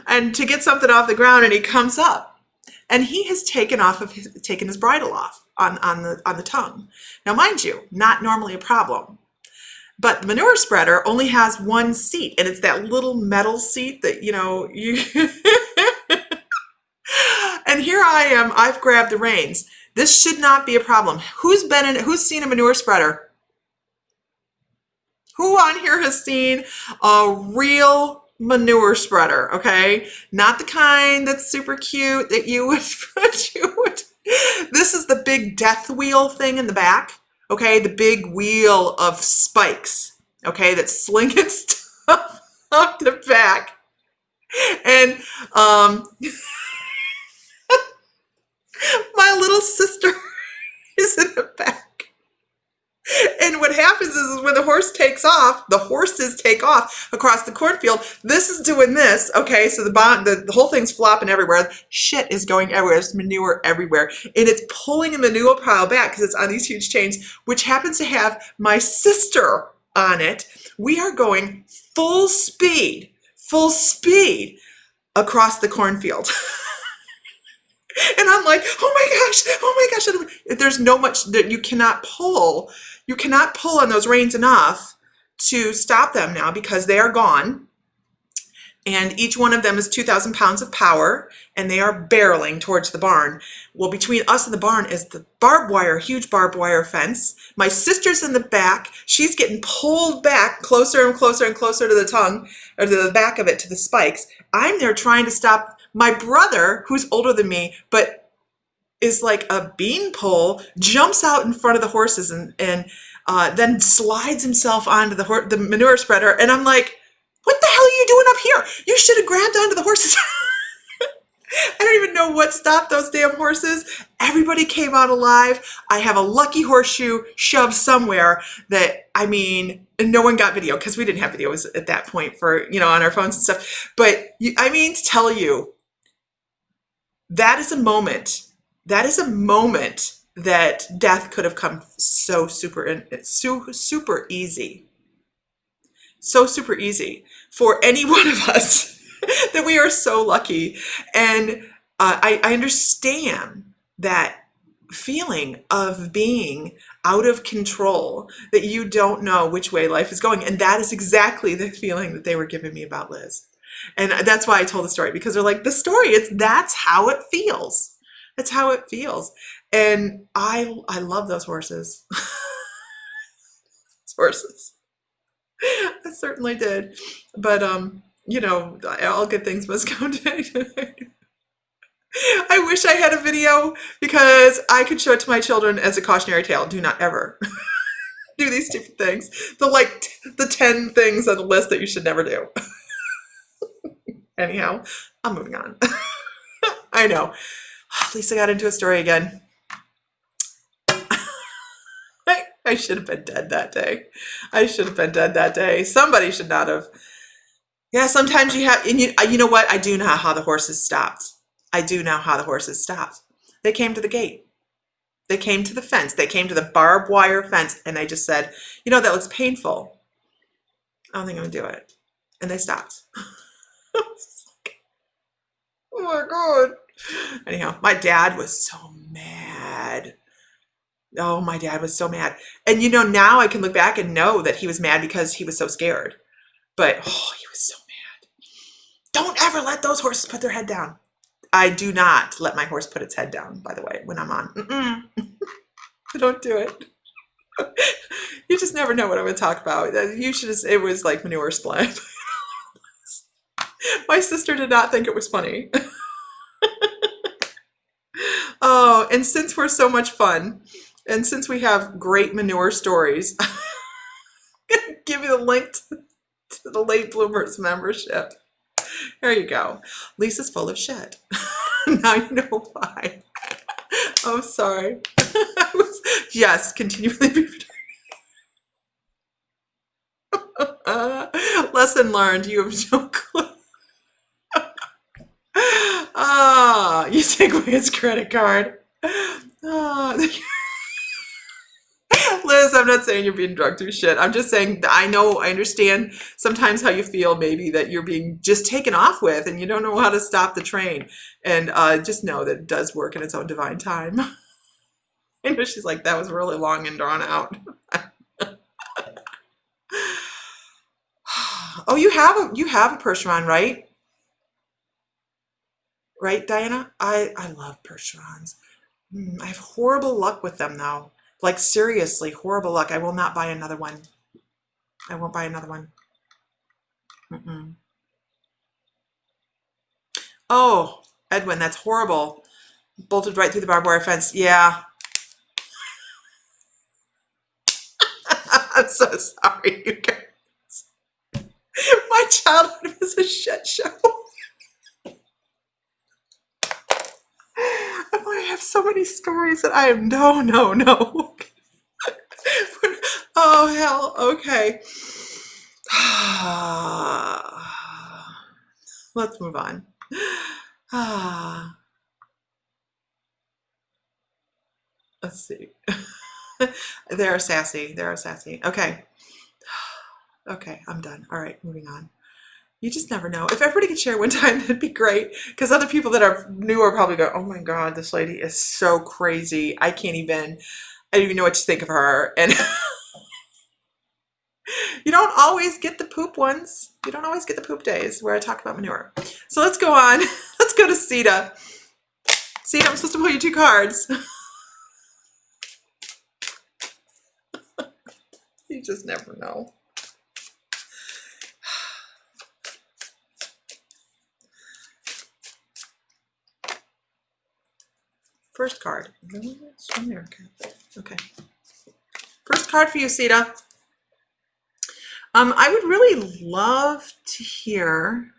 and to get something off the ground, and he comes up, and he has taken his bridle off on the tongue. Now, mind you, not normally a problem, but the manure spreader only has one seat, and it's that little metal seat that you. And here I am. I've grabbed the reins. This should not be a problem. Who's seen a manure spreader? Who on here has seen a real manure spreader? Okay, not the kind that's super cute that you would. This is the big death wheel thing in the back. Okay, the big wheel of spikes. Okay, that's slinging stuff. up the back. And my little sister is in the back. And what happens is when the horses take off across the cornfield. This is doing this, okay? So the whole thing's flopping everywhere. Shit is going everywhere. There's manure everywhere, and it's pulling a manure pile back because it's on these huge chains, which happens to have my sister on it. We are going full speed across the cornfield. And I'm like, oh my gosh. There's no much that you cannot pull. You cannot pull on those reins enough to stop them now because they are gone. And each one of them is 2,000 pounds of power, and they are barreling towards the barn. Well, between us and the barn is the huge barbed wire fence. My sister's in the back. She's getting pulled back closer and closer and closer to the tongue, or to the back of it, to the spikes. I'm there trying to stop my brother, who's older than me, but is like a beanpole, jumps out in front of the horses and then slides himself onto the manure spreader. And I'm like, what the hell are you doing up here? You should have grabbed onto the horses. I don't even know what stopped those damn horses. Everybody came out alive. I have a lucky horseshoe shoved somewhere that, I mean, and no one got video because we didn't have videos at that point for, on our phones and stuff. But to tell you, that is a moment. That is a moment that death could have come so super easy. So super easy for any one of us that we are so lucky. And I understand that feeling of being out of control, that you don't know which way life is going. And that is exactly the feeling that they were giving me about Liz. And that's why I told the story, because they're like, the story, that's how it feels. That's how it feels. And I love those horses. Horses. I certainly did. But, all good things must come to I wish I had a video because I could show it to my children as a cautionary tale. Do not ever do these stupid things. The 10 things on the list that you should never do. Anyhow, I'm moving on. I know. Lisa got into a story again. I should have been dead that day. Somebody should not have. Yeah, sometimes you have, and you know what? I do know how the horses stopped. They came to the gate. They came to the fence. They came to the barbed wire fence, and I just said, that looks painful. I don't think I'm going to do it. And they stopped. Oh my God. Anyhow, my dad was so mad. Oh, my dad was so mad. And now I can look back and know that he was mad because he was so scared. But, he was so mad. Don't ever let those horses put their head down. I do not let my horse put its head down, by the way, when I'm on. Don't do it. You just never know what I'm going to talk about. It was like manure split. My sister did not think it was funny. Oh, and since we're so much fun, and since we have great manure stories, I'm going to give you the link to the Late Bloomers membership. There you go. Lisa's full of shit. Now you know why. I'm sorry. Yes, continually be lesson learned. You have no clue. You take away his credit card. Liz, I'm not saying you're being drugged through shit. I'm just saying I understand sometimes how you feel, maybe that you're being just taken off with and you don't know how to stop the train. And just know that it does work in its own divine time. I know she's like, that was really long and drawn out. Oh, you have a Percheron, right? Right, Diana? I love Percherons. I have horrible luck with them though. Like seriously, horrible luck. I will not buy another one. I won't buy another one. Oh, Edwin, that's horrible. Bolted right through the barbed wire fence. Yeah. I'm so sorry, you guys. My childhood was a shit show. I have so many stories that I am no. Oh hell, okay. Let's move on. Let's see. They're sassy. Okay. Okay, I'm done. All right, moving on. You just never know. If everybody could share one time, that'd be great. Because other people that are new are probably going, oh my God, this lady is so crazy. I don't even know what to think of her. And you don't always get the poop ones. You don't always get the poop days where I talk about manure. So let's go on. Let's go to Sita. Sita, I'm supposed to pull you 2 cards. You just never know. First card. Okay. First card for you, Sita. I would really love to hear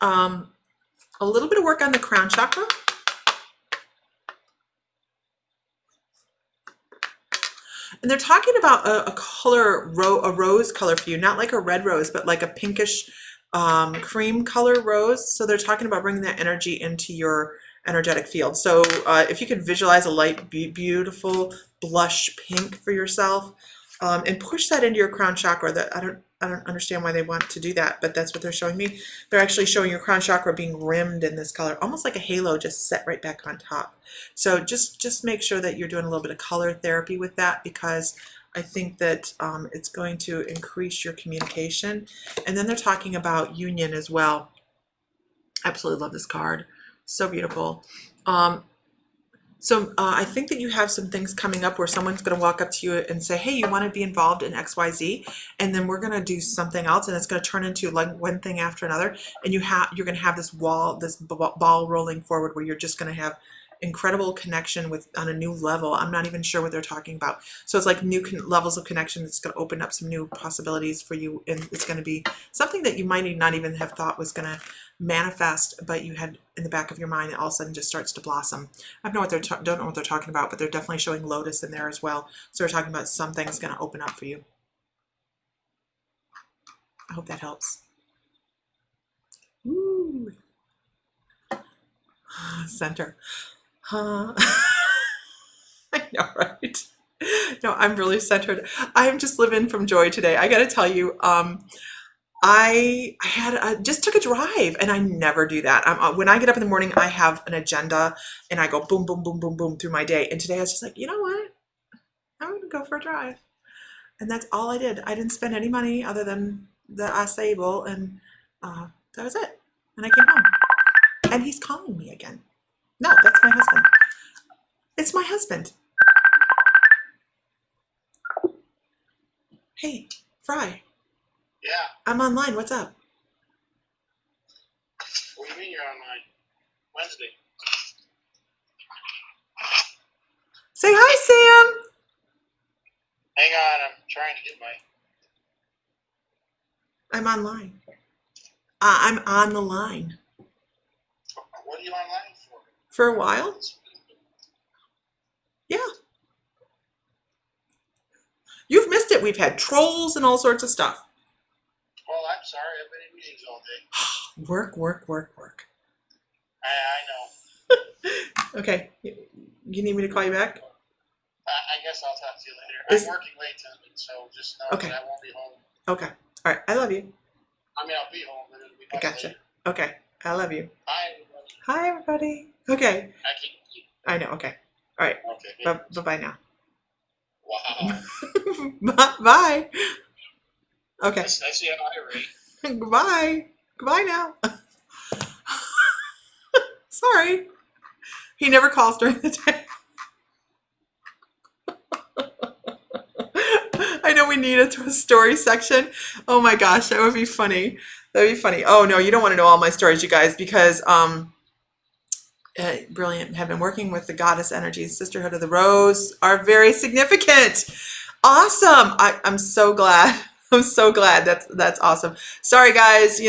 a little bit of work on the crown chakra. And they're talking about a rose color for you, not like a red rose, but like a pinkish cream color rose. So they're talking about bringing that energy into your energetic field. So if you could visualize a light, beautiful blush pink for yourself, and push that into your crown chakra. That I don't understand why they want to do that, but that's what they're showing me. They're actually showing your crown chakra being rimmed in this color, almost like a halo just set right back on top. So just make sure that you're doing a little bit of color therapy with that, because I think that it's going to increase your communication. And then they're talking about union as well. Absolutely love this card. So beautiful. So I think that you have some things coming up where someone's going to walk up to you and say, hey, you want to be involved in XYZ? And then we're going to do something else, and it's going to turn into like one thing after another. And you're going to have this ball rolling forward where you're just going to have incredible connection on a new level. I'm not even sure what they're talking about. So it's like new levels of connection. It's going to open up some new possibilities for you, and it's going to be something that you might not even have thought was going to manifest, but you had in the back of your mind, and all of a sudden just starts to blossom. I don't know what they're talking about, but they're definitely showing lotus in there as well. So they're talking about something's going to open up for you. I hope that helps. Ooh. Center. I know, right? No, I'm really centered. I'm just living from joy today. I got to tell you, I just took a drive, and I never do that. When I get up in the morning, I have an agenda, and I go boom, boom, boom, boom, boom through my day. And today I was just like, you know what? I'm going to go for a drive. And that's all I did. I didn't spend any money other than the acai, and that was it. And I came home. And he's calling me again. No, that's my husband. It's my husband. Hey, Fry. Yeah. I'm online. What's up? What do you mean you're online? Wednesday. Say hi, Sam. Hang on, I'm trying to get my... I'm online. I'm on the line. What are you online for? For a while? Yeah. You've missed it. We've had trolls and all sorts of stuff. Well, I'm sorry. I've been in meetings all day. Work. I know. Okay. You need me to call you back? I guess I'll talk to you later. I'm working late tonight, so just know that I won't be home. Okay. All right. I love you. I mean, I'll be home, but it'll be I gotcha. Later. Okay. I love you. Hi, everybody. Hi, everybody. Okay. I can't keep... I know. Okay. All right. Okay. Bye-bye now. Wow. Bye. Okay. I see how I rate. Goodbye now. Sorry. He never calls during the day. I know we need a story section. Oh my gosh, that would be funny. That'd be funny. Oh no, you don't want to know all my stories, you guys, because brilliant. Have been working with the goddess energies, Sisterhood of the Rose, are very significant. Awesome. I'm so glad. I'm so glad. That's awesome. Sorry guys,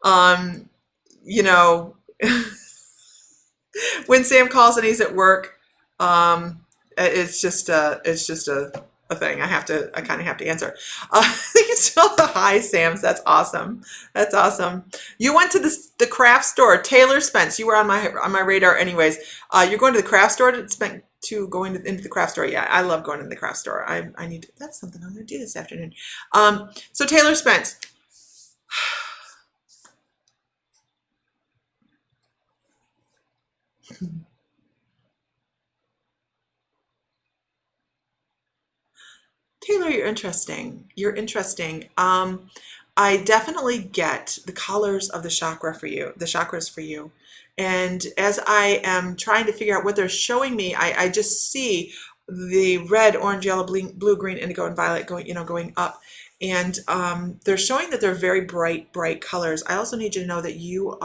um, you know, when Sam calls and he's at work, um, it's just a thing. I kind of have to answer. You can still hi, Sam's. That's awesome. That's awesome. You went to the craft store, Taylor Spence. You were on my radar, anyways. You're going to the craft store into the craft store. Yeah, I love going to the craft store. I need to, that's something I'm going to do this afternoon. So Taylor Spence. Taylor, you're interesting. You're interesting. I definitely get the colors of the chakras for you. And as I am trying to figure out what they're showing me, I just see the red, orange, yellow, blue, green, indigo, and violet going up. And they're showing that they're very bright, bright colors. I also need you to know that you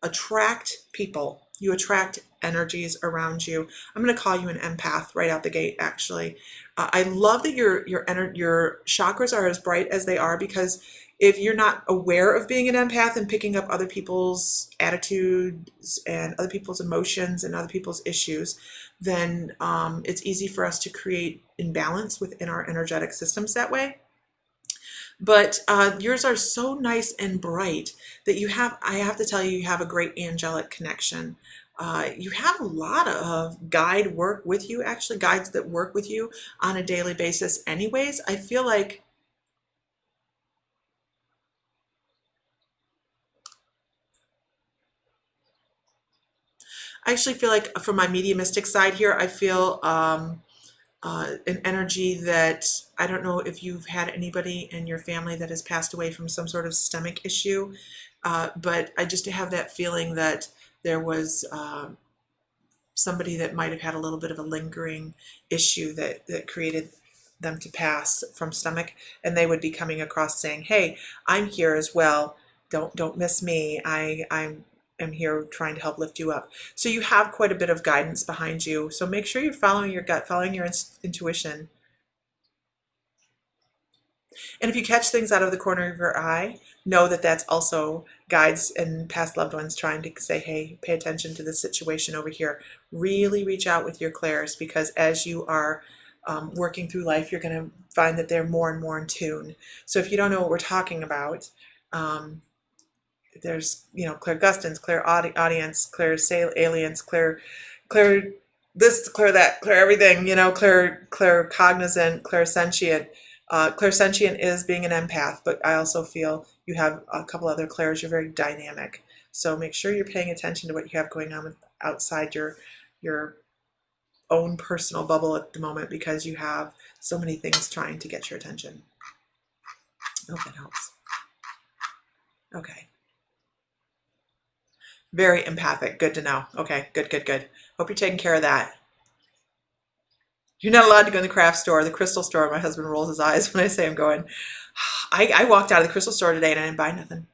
attract people. You attract energies around you. I'm going to call you an empath right out the gate, actually. I love that your chakras are as bright as they are, because if you're not aware of being an empath and picking up other people's attitudes and other people's emotions and other people's issues, then it's easy for us to create imbalance within our energetic systems that way. But yours are so nice and bright that I have to tell you, you have a great angelic connection. You have a lot of guide work with you, actually guides that work with you on a daily basis anyways. I actually feel like from my mediumistic side here, I feel an energy that I don't know if you've had anybody in your family that has passed away from some sort of stomach issue, but I just have that feeling that there was somebody that might have had a little bit of a lingering issue that created them to pass from stomach, and they would be coming across saying, "Hey, I'm here as well. Don't miss me. I'm am here trying to help lift you up." So you have quite a bit of guidance behind you. So make sure you're following your gut, following your intuition. And if you catch things out of the corner of your eye, know that that's also guides and past loved ones trying to say, hey, pay attention to this situation over here. Really reach out with your clairs, because as you are working through life, you're going to find that they're more and more in tune. So if you don't know what we're talking about, um, there's, clairgustance, clairaudience, clairalience, clair this, clear that, clear everything, clear cognizant, clairsentient. Clairsentient is being an empath, but I also feel you have a couple other clairs. You're very dynamic. So make sure you're paying attention to what you have going on outside your own personal bubble at the moment, because you have so many things trying to get your attention. I hope that helps. Okay. Very empathic. Good to know. Okay, good, good, good. Hope you're taking care of that. You're not allowed to go in the craft store, the crystal store. My husband rolls his eyes when I say I'm going. I walked out of the crystal store today and I didn't buy nothing.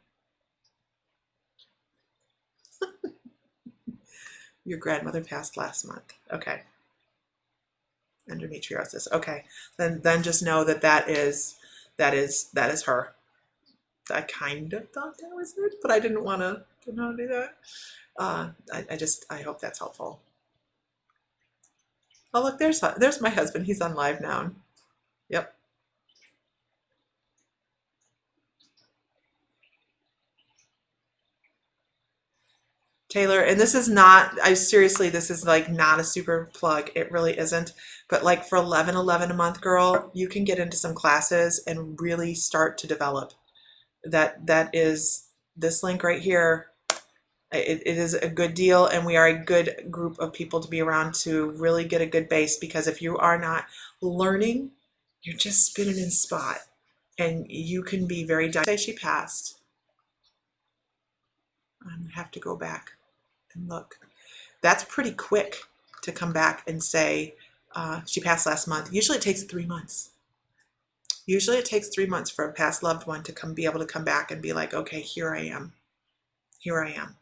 Your grandmother passed last month. Okay. Endometriosis. Okay. Then just know that is her. I kind of thought that was it, but I didn't want to do that. I hope that's helpful. Oh, look, there's my husband. He's on live now. Yep. Taylor, and this is not, I seriously, this is like not a super plug. It really isn't. But like for 11 a month, girl, you can get into some classes and really start to develop. That is this link right here. It is a good deal, and we are a good group of people to be around to really get a good base, because if you are not learning, you're just spinning in spot, and you can be very say she passed. I have to go back and look. That's pretty quick to come back and say she passed last month. Usually it takes 3 months. Usually it takes 3 months for a past loved one to be able to come back and be like, okay, here I am. Here I am.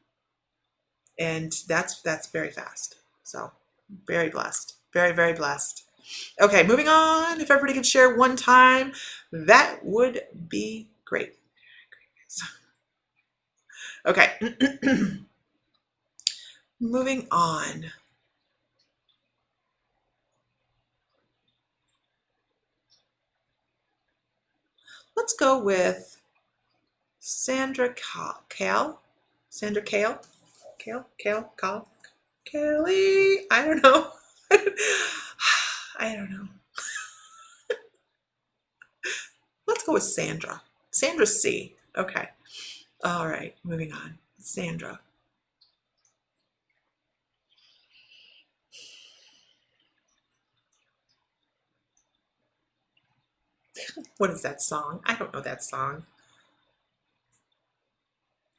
And that's very fast. So very blessed. Very, very blessed. Okay, moving on. If everybody could share one time, that would be great. Okay, moving on. Let's go with Sandra Kale. Sandra Kale? Kale? Kelly? I don't know. I don't know. Let's go with Sandra. Sandra C. Okay. All right, moving on. Sandra. What is that song? I don't know that song.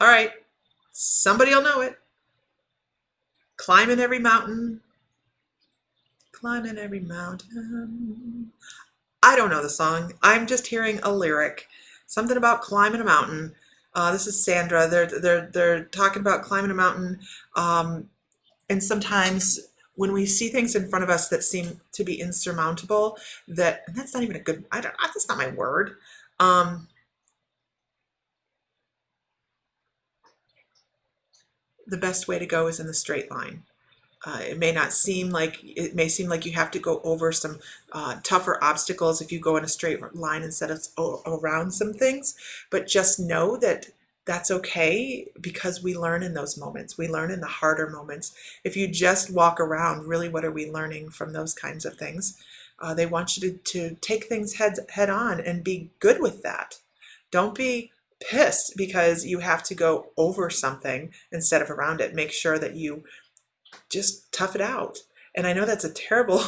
All right, somebody will know it. Climbing every mountain. Climbing every mountain. I don't know the song. I'm just hearing a lyric. Something about climbing a mountain. This is Sandra. They're talking about climbing a mountain. And sometimes when we see things in front of us that seem to be insurmountable, and that's not even a good. That's not my word. The best way to go is in the straight line. It may seem like you have to go over some tougher obstacles if you go in a straight line instead of around some things, but just know that that's okay because we learn in those moments. We learn in the harder moments. If you just walk around, really, what are we learning from those kinds of things? They want you to take things head on and be good with that. Don't be pissed because you have to go over something instead of around it. Make sure that you just tough it out. And I know that's a terrible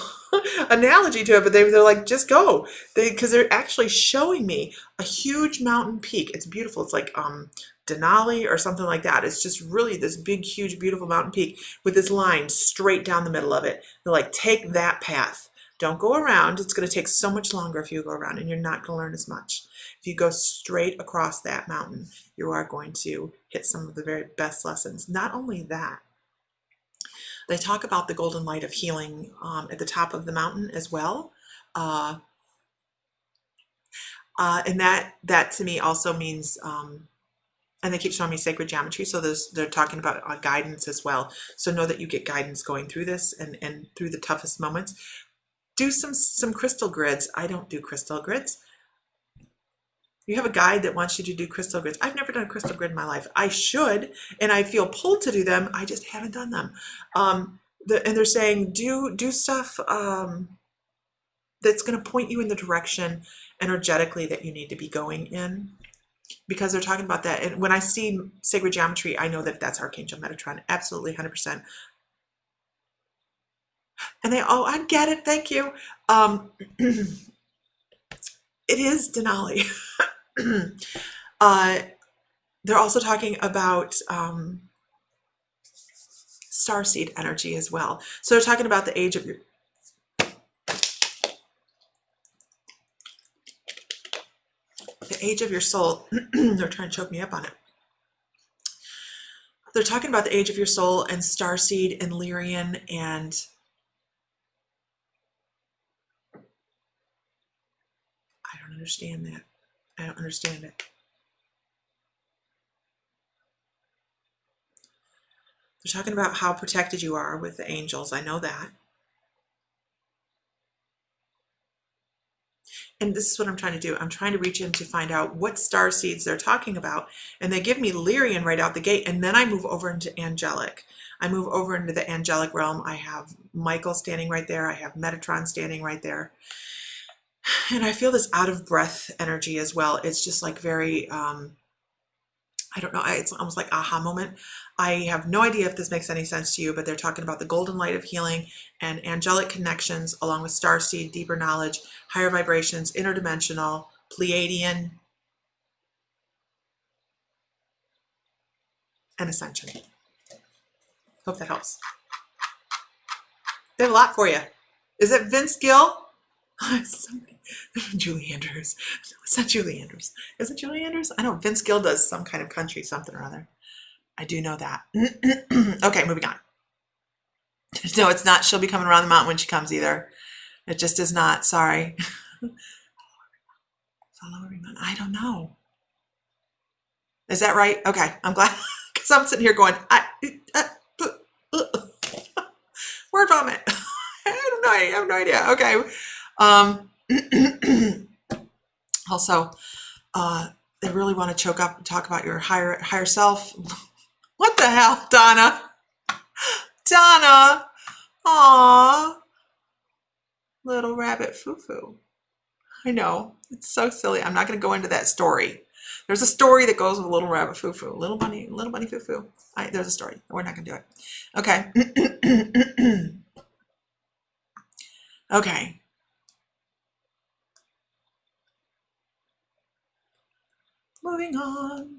analogy to it, but they're like, just go. Because they're actually showing me a huge mountain peak. It's beautiful. It's like Denali or something like that. It's just really this big, huge, beautiful mountain peak with this line straight down the middle of it. They're like, take that path. Don't go around. It's going to take so much longer if you go around, and you're not going to learn as much. If you go straight across that mountain, you are going to hit some of the very best lessons. Not only that, they talk about the golden light of healing at the top of the mountain as well. And that to me also means, and they keep showing me sacred geometry, so they're talking about guidance as well. So know that you get guidance going through this and through the toughest moments. Do some crystal grids. I don't do crystal grids. You have a guide that wants you to do crystal grids. I've never done a crystal grid in my life. I should, and I feel pulled to do them. I just haven't done them. And they're saying do stuff that's going to point you in the direction energetically that you need to be going in, because they're talking about that. And when I see sacred geometry, I know that that's Archangel Metatron. Absolutely, 100%. And I get it. Thank you. It is Denali. They're also talking about starseed energy as well. So they're talking about the age of your soul. They're trying to choke me up on it. They're talking about the age of your soul and starseed and Lyrian, and I don't understand that. I don't understand it. They're talking about how protected you are with the angels. I know that. And this is what I'm trying to do. I'm trying to reach in to find out what star seeds they're talking about. And they give me Lyrian right out the gate. And then I move over into angelic. I move over into the angelic realm. I have Michael standing right there. I have Metatron standing right there. And I feel this out of breath energy as well. It's just like very, I don't know, it's almost like aha moment. I have no idea if this makes any sense to you, but they're talking about the golden light of healing and angelic connections along with starseed, deeper knowledge, higher vibrations, interdimensional, Pleiadian, and ascension. Hope that helps. They have a lot for you. Is it Vince Gill? Julie Andrews. No, it's not Julie Andrews. Is it Julie Andrews? I know Vince Gill does some kind of country something or other. I do know that. Okay, moving on. No, it's not. She'll be coming around the mountain when she comes either. It just is not. Sorry. Follow everyone. I don't know. Is that right? Okay, I'm glad because I'm sitting here going, word vomit. I have no idea. Okay. Also, they really want to choke up and talk about your higher self. What the hell, Donna? Donna. Aw. Little rabbit foo-foo. I know. It's so silly. I'm not going to go into that story. There's a story that goes with little rabbit foo-foo. Little bunny foo-foo. There's a story. We're not going to do it. Okay. Okay. Moving on.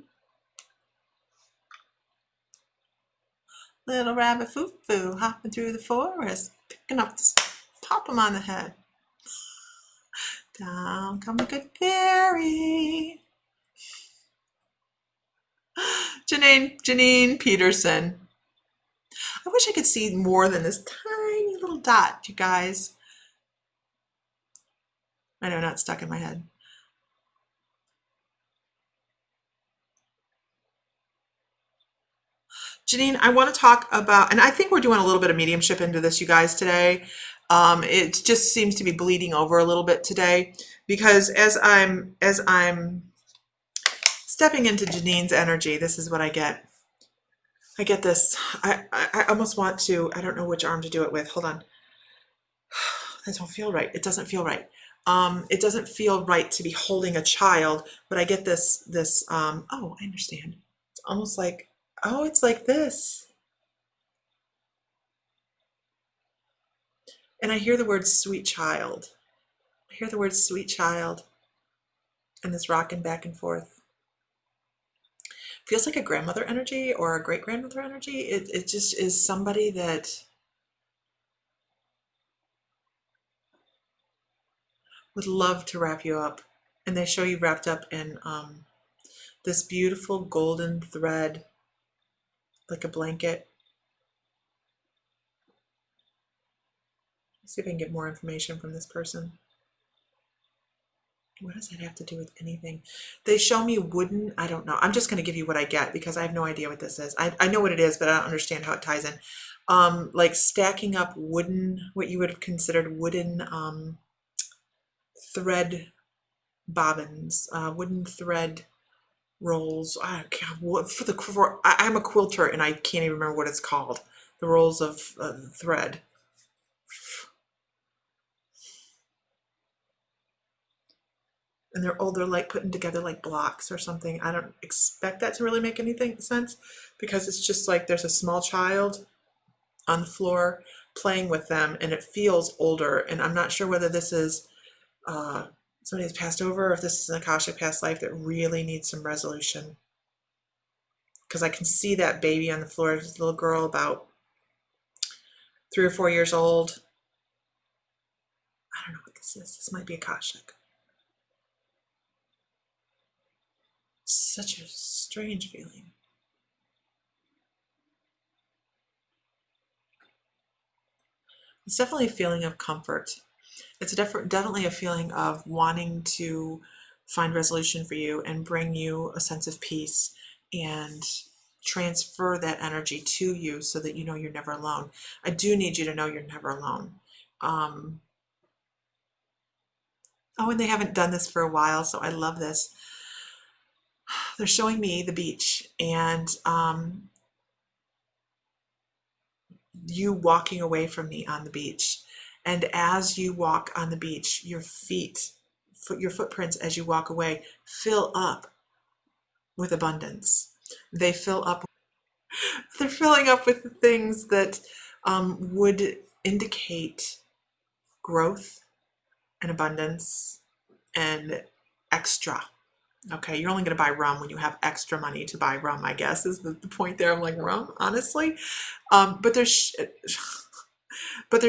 Little rabbit foo-foo hopping through the forest, picking up, pop him on the head. Down come the good fairy. Janine Peterson. I wish I could see more than this tiny little dot, you guys. I know, not stuck in my head. Janine, I want to talk about, and I think we're doing a little bit of mediumship into this, you guys, today. It just seems to be bleeding over a little bit today because as I'm stepping into Janine's energy, this is what I get. I get this. I almost want to. I don't know which arm to do it with. Hold on. That don't feel right. It doesn't feel right. It doesn't feel right to be holding a child, but I get this. Oh, I understand. It's almost like. Oh, it's like this. And I hear the word sweet child. I hear the word sweet child and this rocking back and forth. Feels like a grandmother energy or a great grandmother energy. It just is somebody that would love to wrap you up. And they show you wrapped up in this beautiful golden thread, like a blanket. Let's see if I can get more information from this person. What does that have to do with anything? They show me wooden, I don't know. I'm just going to give you what I get because I have no idea what this is. I know what it is, but I don't understand how it ties in. Like stacking up wooden, what you would have considered wooden thread bobbins, wooden thread rolls. I'm a quilter and I can't even remember what it's called. The rolls of thread. And they're like putting together like blocks or something. I don't expect that to really make anything sense because it's just like there's a small child on the floor playing with them and it feels older. And I'm not sure whether this is somebody who's passed over or if this is an Akashic past life that really needs some resolution. Because I can see that baby on the floor, this little girl about 3 or 4 years old. I don't know what this is. This might be Akashic. Such a strange feeling. It's definitely a feeling of comfort. It's definitely a feeling of wanting to find resolution for you and bring you a sense of peace and transfer that energy to you so that you know you're never alone. I do need you to know you're never alone. Oh, and they haven't done this for a while, so I love this. They're showing me the beach and you walking away from me on the beach. And as you walk on the beach, your footprints as you walk away fill up with abundance. They're filling up with the things that would indicate growth and abundance and extra. Okay, you're only going to buy rum when you have extra money to buy rum, I guess, is the point there. I'm like, rum, honestly? But they're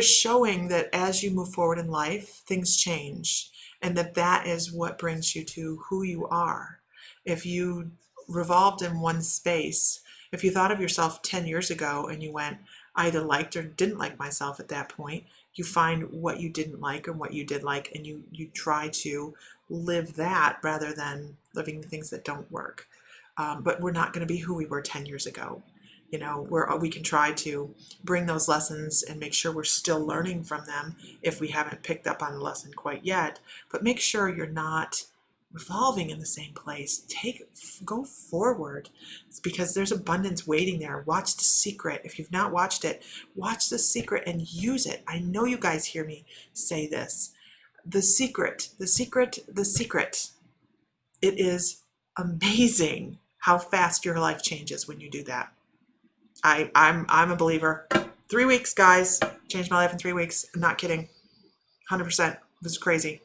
showing that as you move forward in life, things change, and that is what brings you to who you are. If you revolved in one space, if you thought of yourself 10 years ago and you went, I either liked or didn't like myself at that point, you find what you didn't like and what you did like, and you try to live that rather than living the things that don't work. But we're not going to be who we were 10 years ago. You know, we can try to bring those lessons and make sure we're still learning from them if we haven't picked up on the lesson quite yet. But make sure you're not revolving in the same place. Go forward. It's because there's abundance waiting there. Watch The Secret. If you've not watched it, watch The Secret and use it. I know you guys hear me say this. The Secret, The Secret, The Secret. It is amazing how fast your life changes when you do that. I'm a believer. 3 weeks, guys. Changed my life in 3 weeks. I'm not kidding. 100%. It was crazy.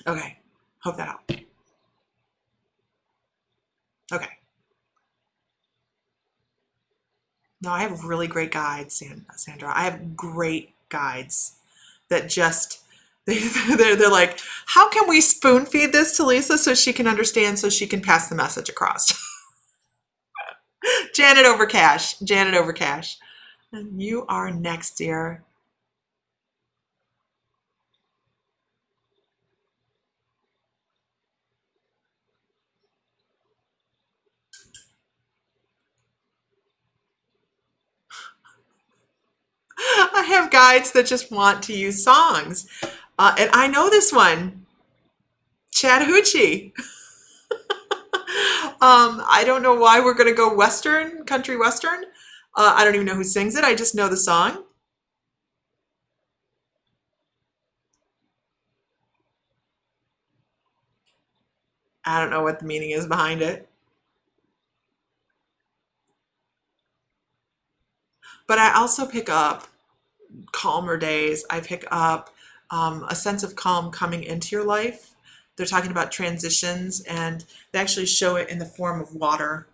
Okay. Hope that helped. Okay. No, I have really great guides, Sandra. I have great guides that just they're like, how can we spoon feed this to Lisa so she can understand, so she can pass the message across? Janet over cash. Janet over cash. And you are next, dear. I have guides that just want to use songs. And I know this one, Chattahoochee. I don't know why we're going to go Western, country Western. I don't even know who sings it. I just know the song. I don't know what the meaning is behind it. But I also pick up calmer days. I pick up a sense of calm coming into your life. They're talking about transitions, and they actually show it in the form of water.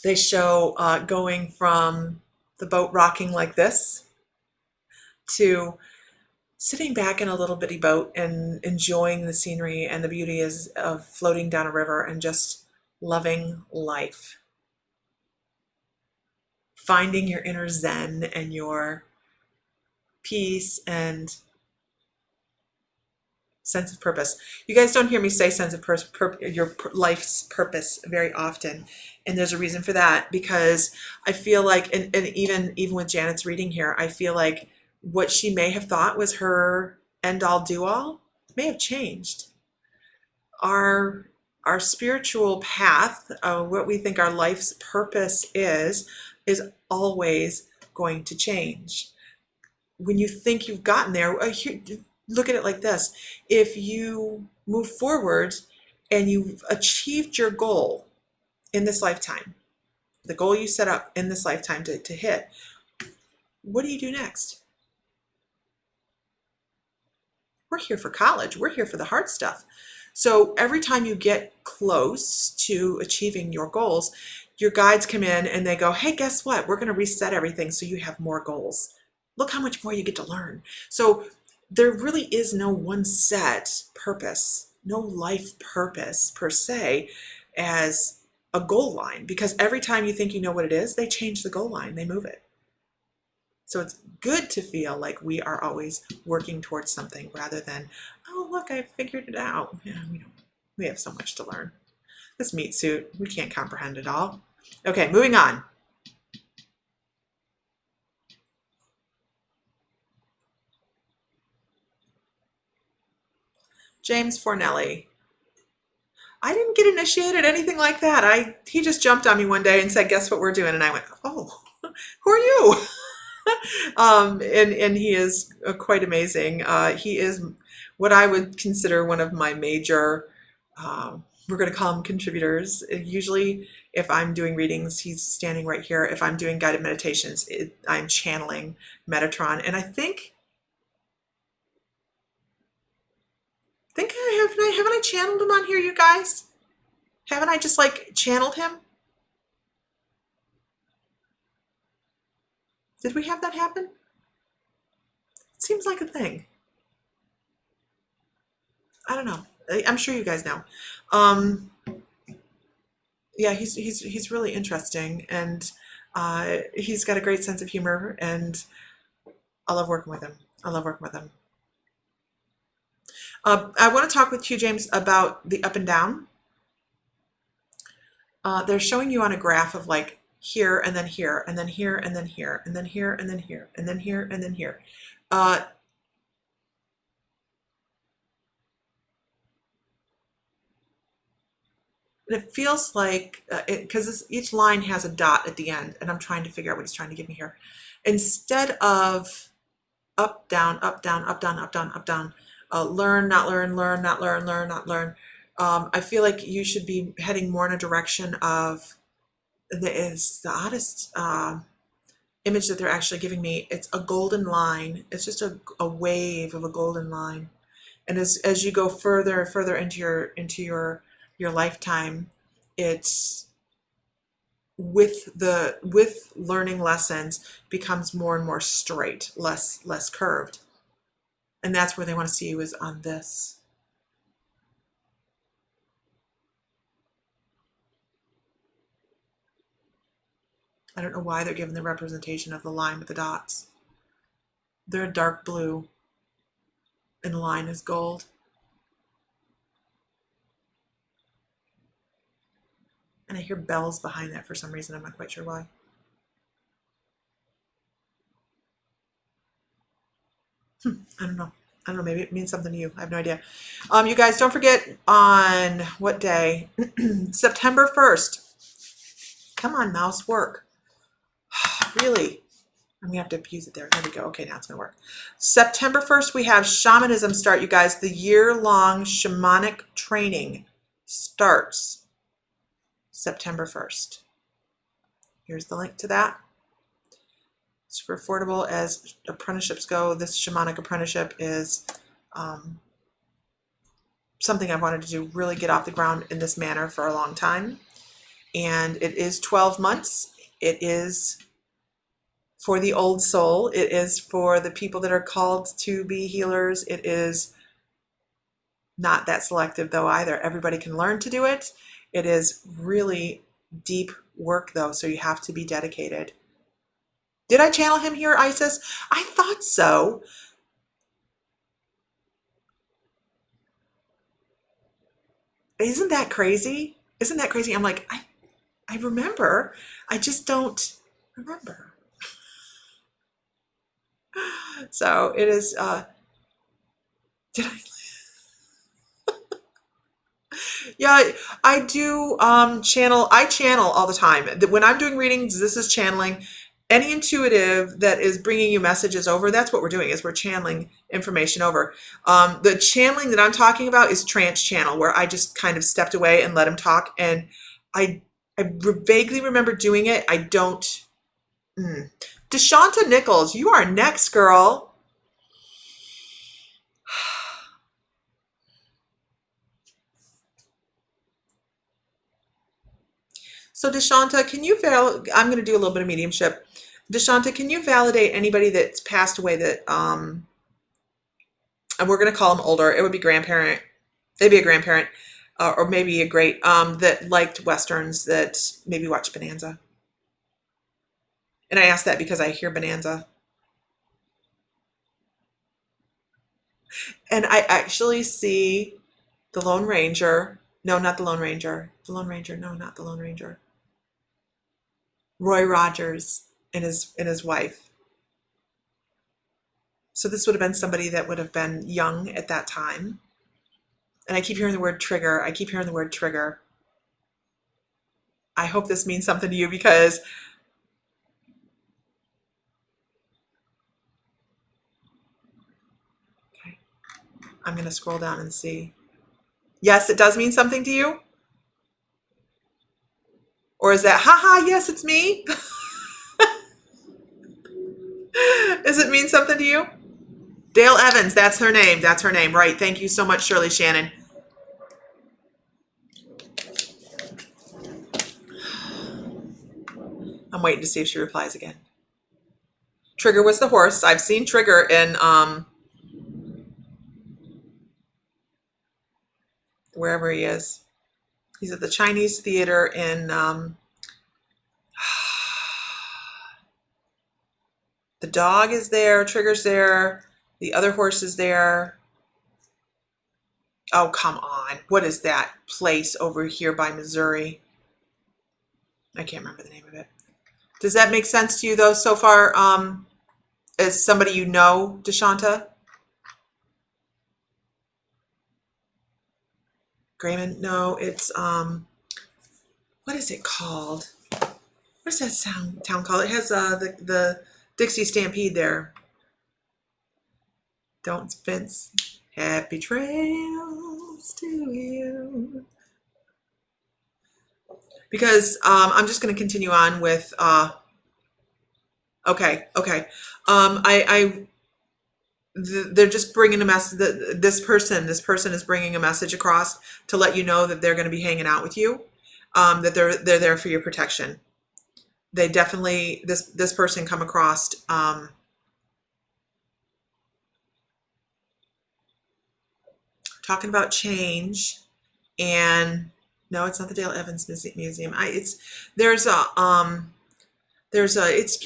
They show going from the boat rocking like this to sitting back in a little bitty boat and enjoying the scenery and the beauty of floating down a river and just loving life. Finding your inner zen and your peace and sense of purpose. You guys don't hear me say sense of your life's purpose very often, and there's a reason for that, because I feel like, and even with Janet's reading here, I feel like what she may have thought was her end all do all may have changed. Our spiritual path, what we think our life's purpose is always going to change. When you think you've gotten there, look at it like this. If you move forward and you've achieved your goal in this lifetime, the goal you set up in this lifetime to hit, what do you do next? We're here for college. We're here for the hard stuff. So every time you get close to achieving your goals, your guides come in and they go, hey, guess what? We're going to reset everything so you have more goals. Look how much more you get to learn. So there really is no one set purpose, no life purpose per se as a goal line, because every time you think you know what it is, they change the goal line, they move it. So it's good to feel like we are always working towards something rather than, oh, look, I figured it out. Yeah, we have so much to learn. This meat suit, we can't comprehend it all. Okay, moving on. James Fornelli. I didn't get initiated, anything like that. He just jumped on me one day and said, guess what we're doing? And I went, oh, who are you? And he is quite amazing. He is what I would consider one of my major, we're going to call him contributors. Usually if I'm doing readings, he's standing right here. If I'm doing guided meditations, I'm channeling Metatron. And I think haven't I channeled him on here, you guys? Haven't I just like channeled him? Did we have that happen? It seems like a thing. I don't know. I'm sure you guys know. Yeah, he's really interesting, and He's got a great sense of humor, and I love working with him. I love working with him. I want to talk with you, James, about the up and down. They're showing you on a graph of like here and then here and then here and then here and then here and then here and then here and then here. Uh, it feels like, because each line has a dot at the end, and I'm trying to figure out what he's trying to give me here. Instead of up, down, up, down, up, down, up, down, up, down, learn, not learn, learn, not learn, learn, not learn. I feel like you should be heading more in a direction of it's the oddest image that they're actually giving me. It's a golden line. It's just a wave of a golden line. And as you go further and further into your lifetime, it's with learning lessons becomes more and more straight, less curved. And that's where they want to see you, is on this. I don't know why they're given the representation of the line with the dots. They're a dark blue and the line is gold. And I hear bells behind that for some reason. I'm not quite sure why. I don't know. I don't know. Maybe it means something to you. I have no idea. You guys, don't forget on what day? September 1st. Come on, mouse, work. Really? I'm going to have to abuse it there. There we go. Okay, now it's going to work. September 1st, we have Shamanism start, you guys. The year-long shamanic training starts September 1st. Here's the link to that. Super affordable as apprenticeships go. This shamanic apprenticeship is something I've wanted to do, really get off the ground in this manner for a long time. And it is 12 months. It is for the old soul. It is for the people that are called to be healers. It is not that selective though either. Everybody can learn to do it. It is really deep work though, so you have to be dedicated. Did I channel him here, Isis? I thought so. Isn't that crazy? Isn't that crazy? I'm like, I remember. I just don't remember. So it is, did I? Yeah, I do I channel all the time. When I'm doing readings, this is channeling. Any intuitive that is bringing you messages over, that's what we're doing, is we're channeling information over. The channeling that I'm talking about is trance channel, where I just kind of stepped away and let him talk. And I vaguely remember doing it. I don't. Deshanta Nichols, you are next, girl. So Deshanta, can you I'm going to do a little bit of mediumship. Deshanta, can you validate anybody that's passed away that, and we're going to call them older. It would be grandparent. Maybe a grandparent, or maybe a great, that liked Westerns, that maybe watched Bonanza. And I ask that because I hear Bonanza. And I actually see the Lone Ranger. No, not the Lone Ranger. The Lone Ranger. No, not the Lone Ranger. Roy Rogers and his wife. So this would have been somebody that would have been young at that time. And I keep hearing the word trigger. I keep hearing the word trigger. I hope this means something to you, because okay, I'm going to scroll down and see. Yes, it does mean something to you? Or is that, haha, yes, it's me? Does it mean something to you? Dale Evans, that's her name. That's her name, right. Thank you so much, Shirley Shannon. I'm waiting to see if she replies again. Trigger was the horse. I've seen Trigger in wherever he is. He's at the Chinese Theater in dog is there, Trigger's there, the other horse is there. Oh, come on. What is that place over here by Missouri? I can't remember the name of it. Does that make sense to you though so far? As somebody you know, DeShanta? Grayman? No, it's what is it called? What's that town called? It has the Dixie Stampede there. Don't Vince. Happy trails to you. Because I'm just going to continue on with. Okay. They're just bringing a message. This person is bringing a message across to let you know that they're going to be hanging out with you. That they're there for your protection. They definitely this person come across. Talking about change, and no, it's not the Dale Evans Museum. It's you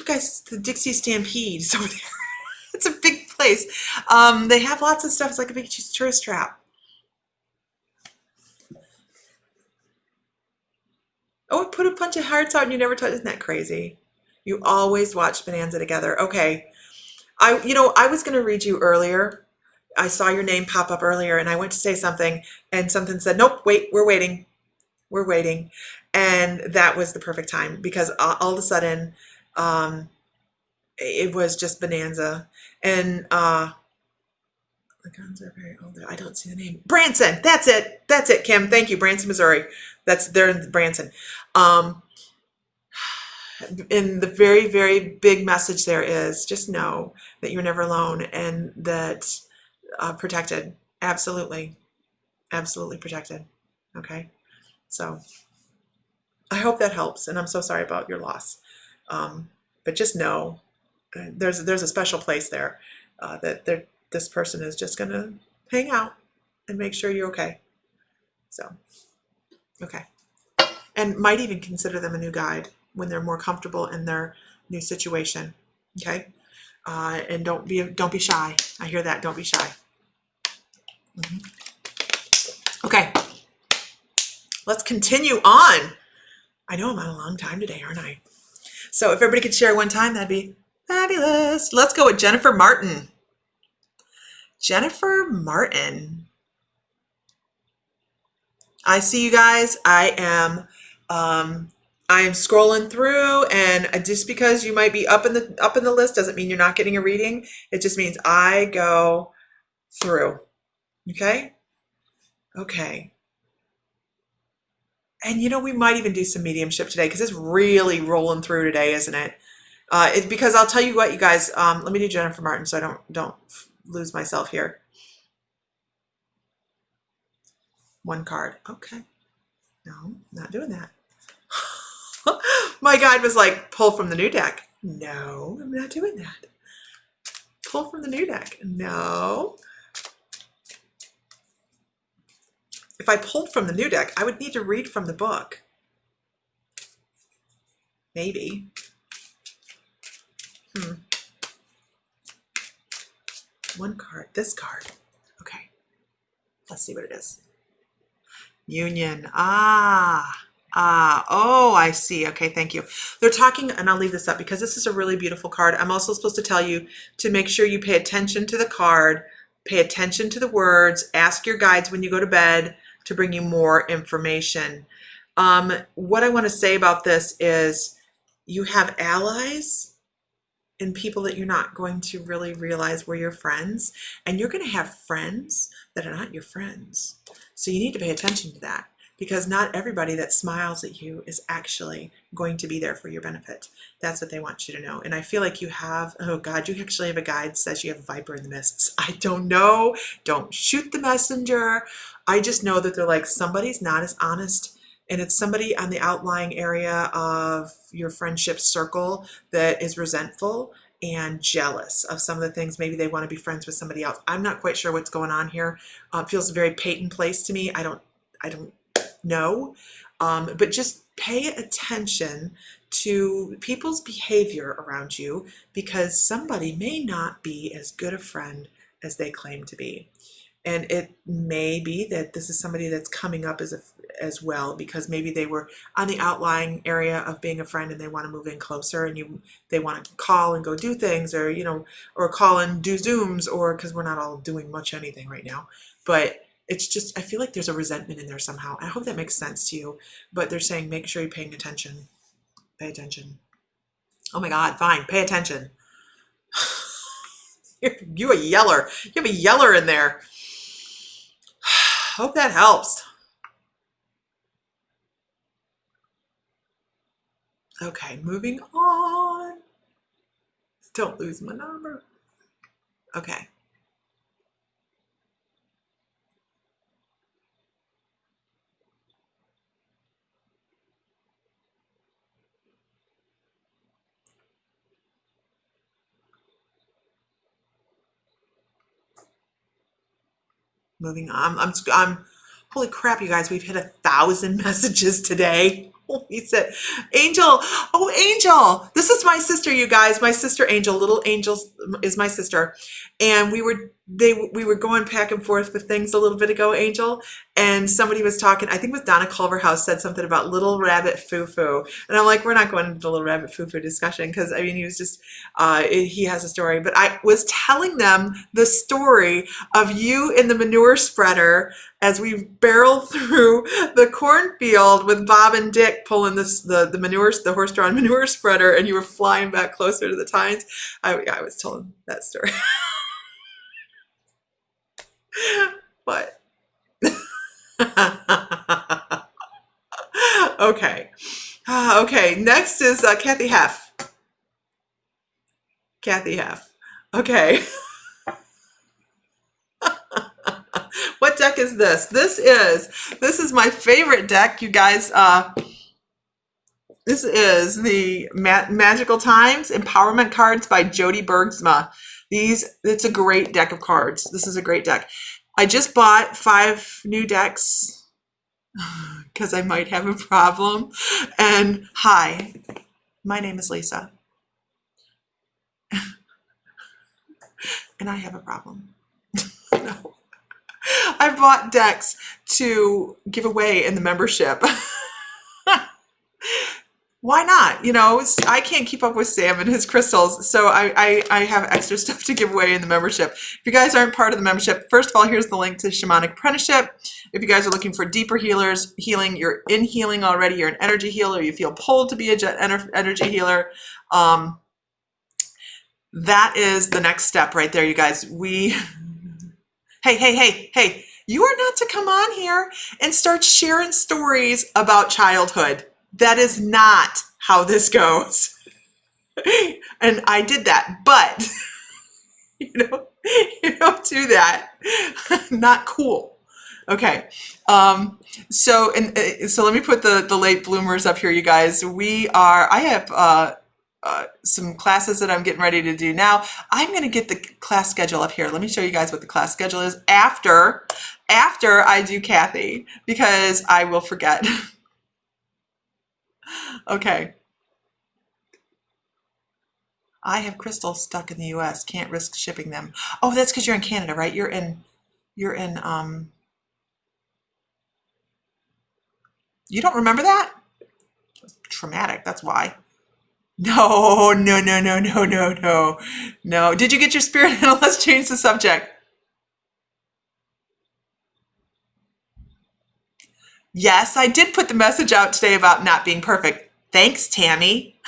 guys, the Dixie Stampede is over there. It's a big place. They have lots of stuff. It's like a big tourist trap. Oh, put a bunch of hearts out and you never touch. Isn't that crazy? You always watch Bonanza together. Okay. I was going to read you earlier. I saw your name pop up earlier and I went to say something and something said, nope, wait, we're waiting. We're waiting. And that was the perfect time because all of a sudden, it was just Bonanza. And the guns are very old. I don't see the name. Branson. That's it, Kim. Thank you. Branson, Missouri. They're in Branson. And the very, very big message there is just know that you're never alone and that protected. Absolutely. Absolutely protected. Okay. So I hope that helps. And I'm so sorry about your loss. But just know there's a special place there that this person is just going to hang out and make sure you're okay. So, okay. And might even consider them a new guide when they're more comfortable in their new situation. Okay. And don't be shy. I hear that. Don't be shy. Okay. Let's continue on. I know I'm on a long time today, aren't I? So if everybody could share one time, that'd be fabulous. Let's go with Jennifer Martin. Jennifer Martin. I see you guys. I am scrolling through, and just because you might be up in the list doesn't mean you're not getting a reading. It just means I go through. Okay? Okay. And we might even do some mediumship today because it's really rolling through today, isn't it? It's because I'll tell you what, you guys. Let me do Jennifer Martin so I don't lose myself here. One card. Okay. No, not doing that. My guide was like, pull from the new deck. No, I'm not doing that. Pull from the new deck. No. If I pulled from the new deck, I would need to read from the book. Maybe. One card. This card. Okay. Let's see what it is. Union. Oh, I see. Okay, thank you. They're talking, and I'll leave this up because this is a really beautiful card. I'm also supposed to tell you to make sure you pay attention to the card, pay attention to the words, ask your guides when you go to bed to bring you more information. What I want to say about this is you have allies and people that you're not going to really realize were your friends, and you're going to have friends that are not your friends. So you need to pay attention to that because not everybody that smiles at you is actually going to be there for your benefit. That's what they want you to know. And I feel like you have, oh God, you actually have a guide that says you have a viper in the mists. I don't know. Don't shoot the messenger. I just know that they're like, somebody's not as honest. And it's somebody on the outlying area of your friendship circle that is resentful and jealous of some of the things. Maybe they want to be friends with somebody else. I'm not quite sure what's going on here. It feels a very Peyton place to me. I don't know. But just pay attention to people's behavior around you, because somebody may not be as good a friend as they claim to be. And it may be that this is somebody that's coming up as well, because maybe they were on the outlying area of being a friend and they want to move in closer, and they want to call and go do things, or or call and do Zooms, or because we're not all doing much anything right now. But it's just, I feel like there's a resentment in there somehow. I hope that makes sense to you. But they're saying make sure you're paying attention. Pay attention. Oh my God, fine, pay attention. You a yeller. You have a yeller in there. Hope that helps. Okay, moving on. Don't lose my number. Okay. Moving on. I'm holy crap, you guys, we've hit 1,000 messages today. Holy shit. Angel. Oh, Angel. This is my sister, you guys. My sister Angel. Little Angel is my sister. And we were going back and forth with things a little bit ago, Angel. And somebody was talking, I think it was Donna Culverhouse, said something about Little Rabbit Foo Foo. And I'm like, we're not going into the Little Rabbit Foo Foo discussion, because I mean, he was just, he has a story. But I was telling them the story of you in the manure spreader as we barreled through the cornfield with Bob and Dick pulling the manure, the horse-drawn manure spreader, and you were flying back closer to the tines. I was telling that story. But okay. Okay, next is Kathy Heff. Kathy Heff. Okay. What deck is this? This is my favorite deck, you guys. This is the Magical Times Empowerment Cards by Jody Bergsma. It's a great deck of cards. This is a great deck. I just bought 5 new decks because I might have a problem. And hi, my name is Lisa. And I have a problem. No. I bought decks to give away in the membership. Why not? I can't keep up with Sam and his crystals, so I have extra stuff to give away in the membership. If you guys aren't part of the membership, first of all, here's the link to Shamanic Apprenticeship. If you guys are looking for deeper healing, you're in healing already, you're an energy healer, you feel pulled to be an energy healer, that is the next step right there, you guys. Hey, you are not to come on here and start sharing stories about childhood. That is not how this goes. And I did that, but you don't do that. Not cool. Okay. So let me put the late bloomers up here, you guys. I have some classes that I'm getting ready to do now. I'm going to get the class schedule up here. Let me show you guys what the class schedule is after I do Kathy, because I will forget. Okay. I have crystals stuck in the US. Can't risk shipping them. Oh, that's because you're in Canada, right? You're in you don't remember that? Traumatic, that's why. No. No. Did you get your spirit animal? Let's change the subject. Yes, I did put the message out today about not being perfect. Thanks, Tammy.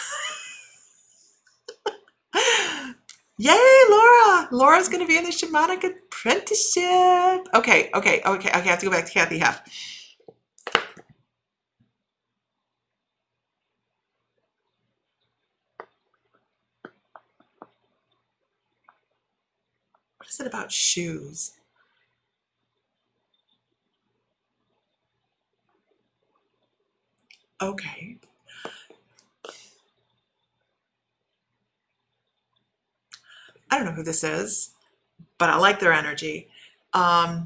Yay, Laura! Laura's going to be in the Shamanic Apprenticeship. Okay. I have to go back to Kathy Heff. What is it about shoes? Okay. I don't know who this is, but I like their energy. It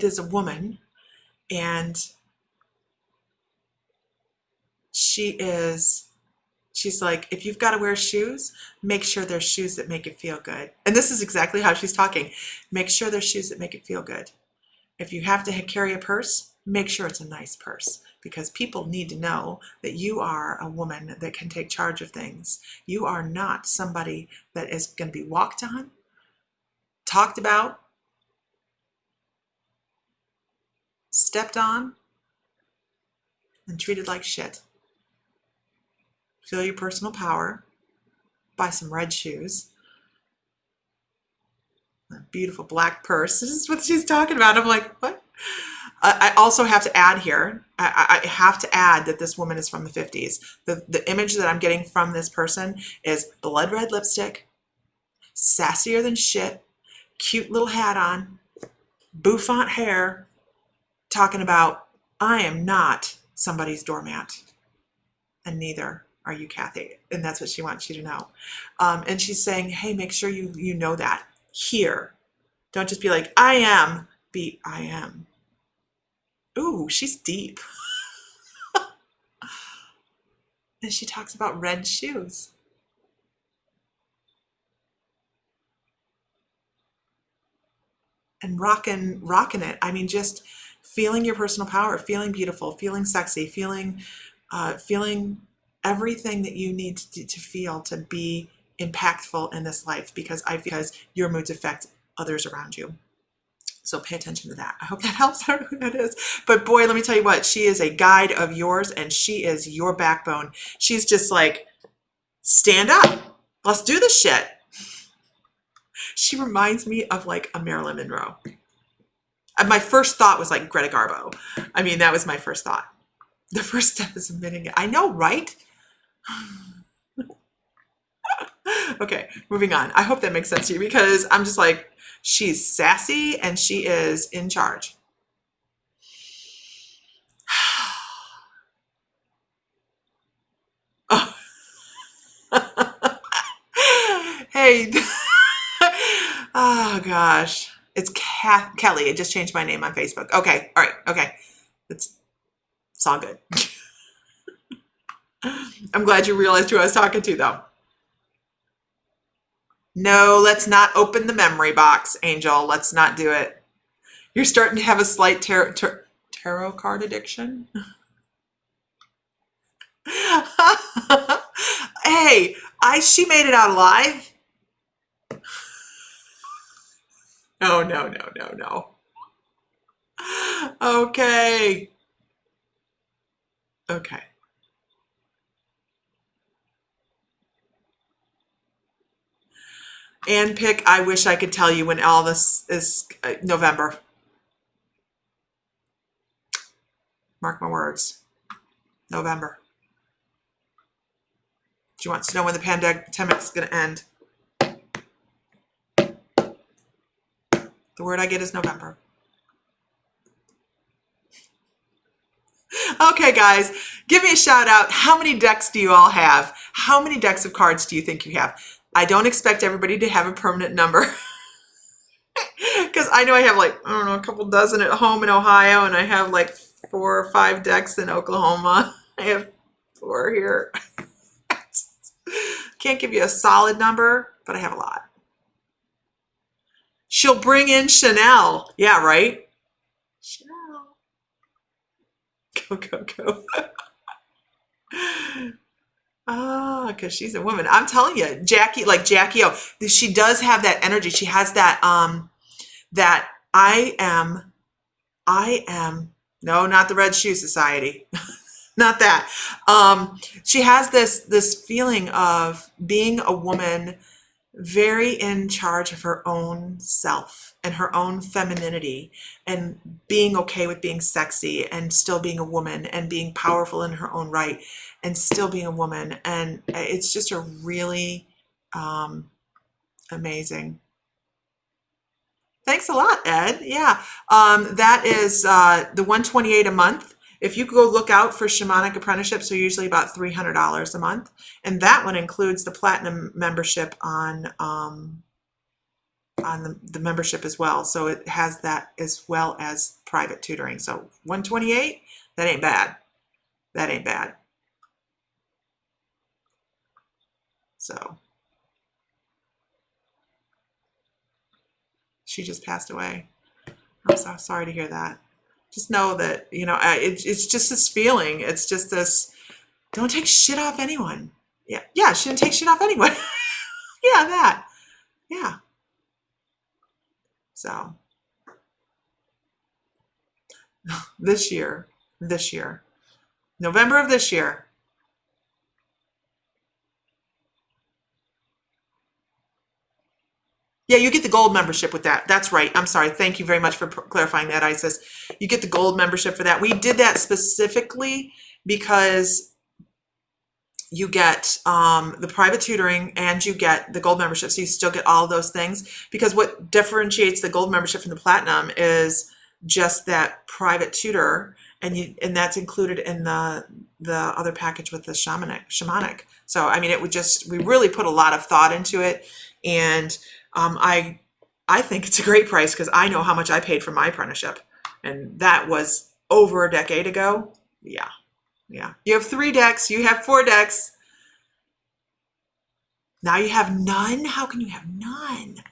is a woman, and she's like, if you've got to wear shoes, make sure they're shoes that make it feel good. And this is exactly how she's talking. Make sure they're shoes that make it feel good. If you have to carry a purse, make sure it's a nice purse, because people need to know that you are a woman that can take charge of things. You are not somebody that is going to be walked on, talked about, stepped on, and treated like shit. Feel your personal power. Buy some red shoes. A beautiful black purse. This is what she's talking about. I'm like, what? I also have to add here, I have to add that this woman is from the 50s. The image that I'm getting from this person is blood red lipstick, sassier than shit, cute little hat on, bouffant hair, talking about, I am not somebody's doormat. And neither are you, Kathy. And that's what she wants you to know. And she's saying, hey, make sure you know that. Here. Don't just be like, I am. Be, I am. Ooh, she's deep. And she talks about red shoes. And rocking it. I mean, just feeling your personal power, feeling beautiful, feeling sexy, feeling everything that you need to feel to be impactful in this life, because your moods affect others around you. So pay attention to that. I hope that helps. I don't know who that is. But boy, let me tell you what, she is a guide of yours, and she is your backbone. She's just like, stand up. Let's do this shit. She reminds me of like a Marilyn Monroe. And my first thought was like Greta Garbo. I mean, that was my first thought. The first step is admitting it. I know, right? Okay, moving on. I hope that makes sense to you, because I'm just like, she's sassy and she is in charge. Oh. Hey. Oh gosh. It's Kelly. I just changed my name on Facebook. Okay. All right. Okay. It's all good. I'm glad you realized who I was talking to, though. No, let's not open the memory box, Angel. Let's not do it. You're starting to have a slight tarot card addiction. Hey, she made it out alive. Oh, no. Okay. And pick, I wish I could tell you when all this is November. Mark my words. November. She wants to know when the pandemic is going to end. The word I get is November. Okay, guys, give me a shout out. How many decks do you all have? How many decks of cards do you think you have? I don't expect everybody to have a permanent number, because I know I have like, I don't know, a couple dozen at home in Ohio, and I have like 4 or 5 decks in Oklahoma. I have 4 here. Can't give you a solid number, but I have a lot. She'll bring in Chanel. Yeah, right? Chanel. Go. Because she's a woman. I'm telling you, Jackie O, she does have that energy. She has that, that I am, no, not the Red Shoe Society. Not that. She has this feeling of being a woman very in charge of her own self and her own femininity, and being okay with being sexy and still being a woman, and being powerful in her own right and still being a woman. And it's just a really amazing. Thanks a lot, Ed. Yeah, that is the $128 a month. If you go look out for shamanic apprenticeships, they're usually about $300 a month, and that one includes the platinum membership on the membership as well. So it has that as well as private tutoring. So $128, that ain't bad. So she just passed away. I'm so sorry to hear that. Just know that, it's just this feeling. It's just this, don't take shit off anyone. Yeah. Yeah. She didn't take shit off anyone. Yeah. That. Yeah. So this year, November of this year. Yeah, you get the gold membership with that. That's right. I'm sorry. Thank you very much for clarifying that, Isis. You get the gold membership for that. We did that specifically because you get the private tutoring and you get the gold membership. So you still get all those things, because what differentiates the gold membership from the platinum is just that private tutor, and that's included in the other package with the shamanic. So I mean, we really put a lot of thought into it, and I think it's a great price because I know how much I paid for my apprenticeship, and that was over a decade ago. Yeah. Yeah. You have 3 decks. You have 4 decks. Now you have none? How can you have none?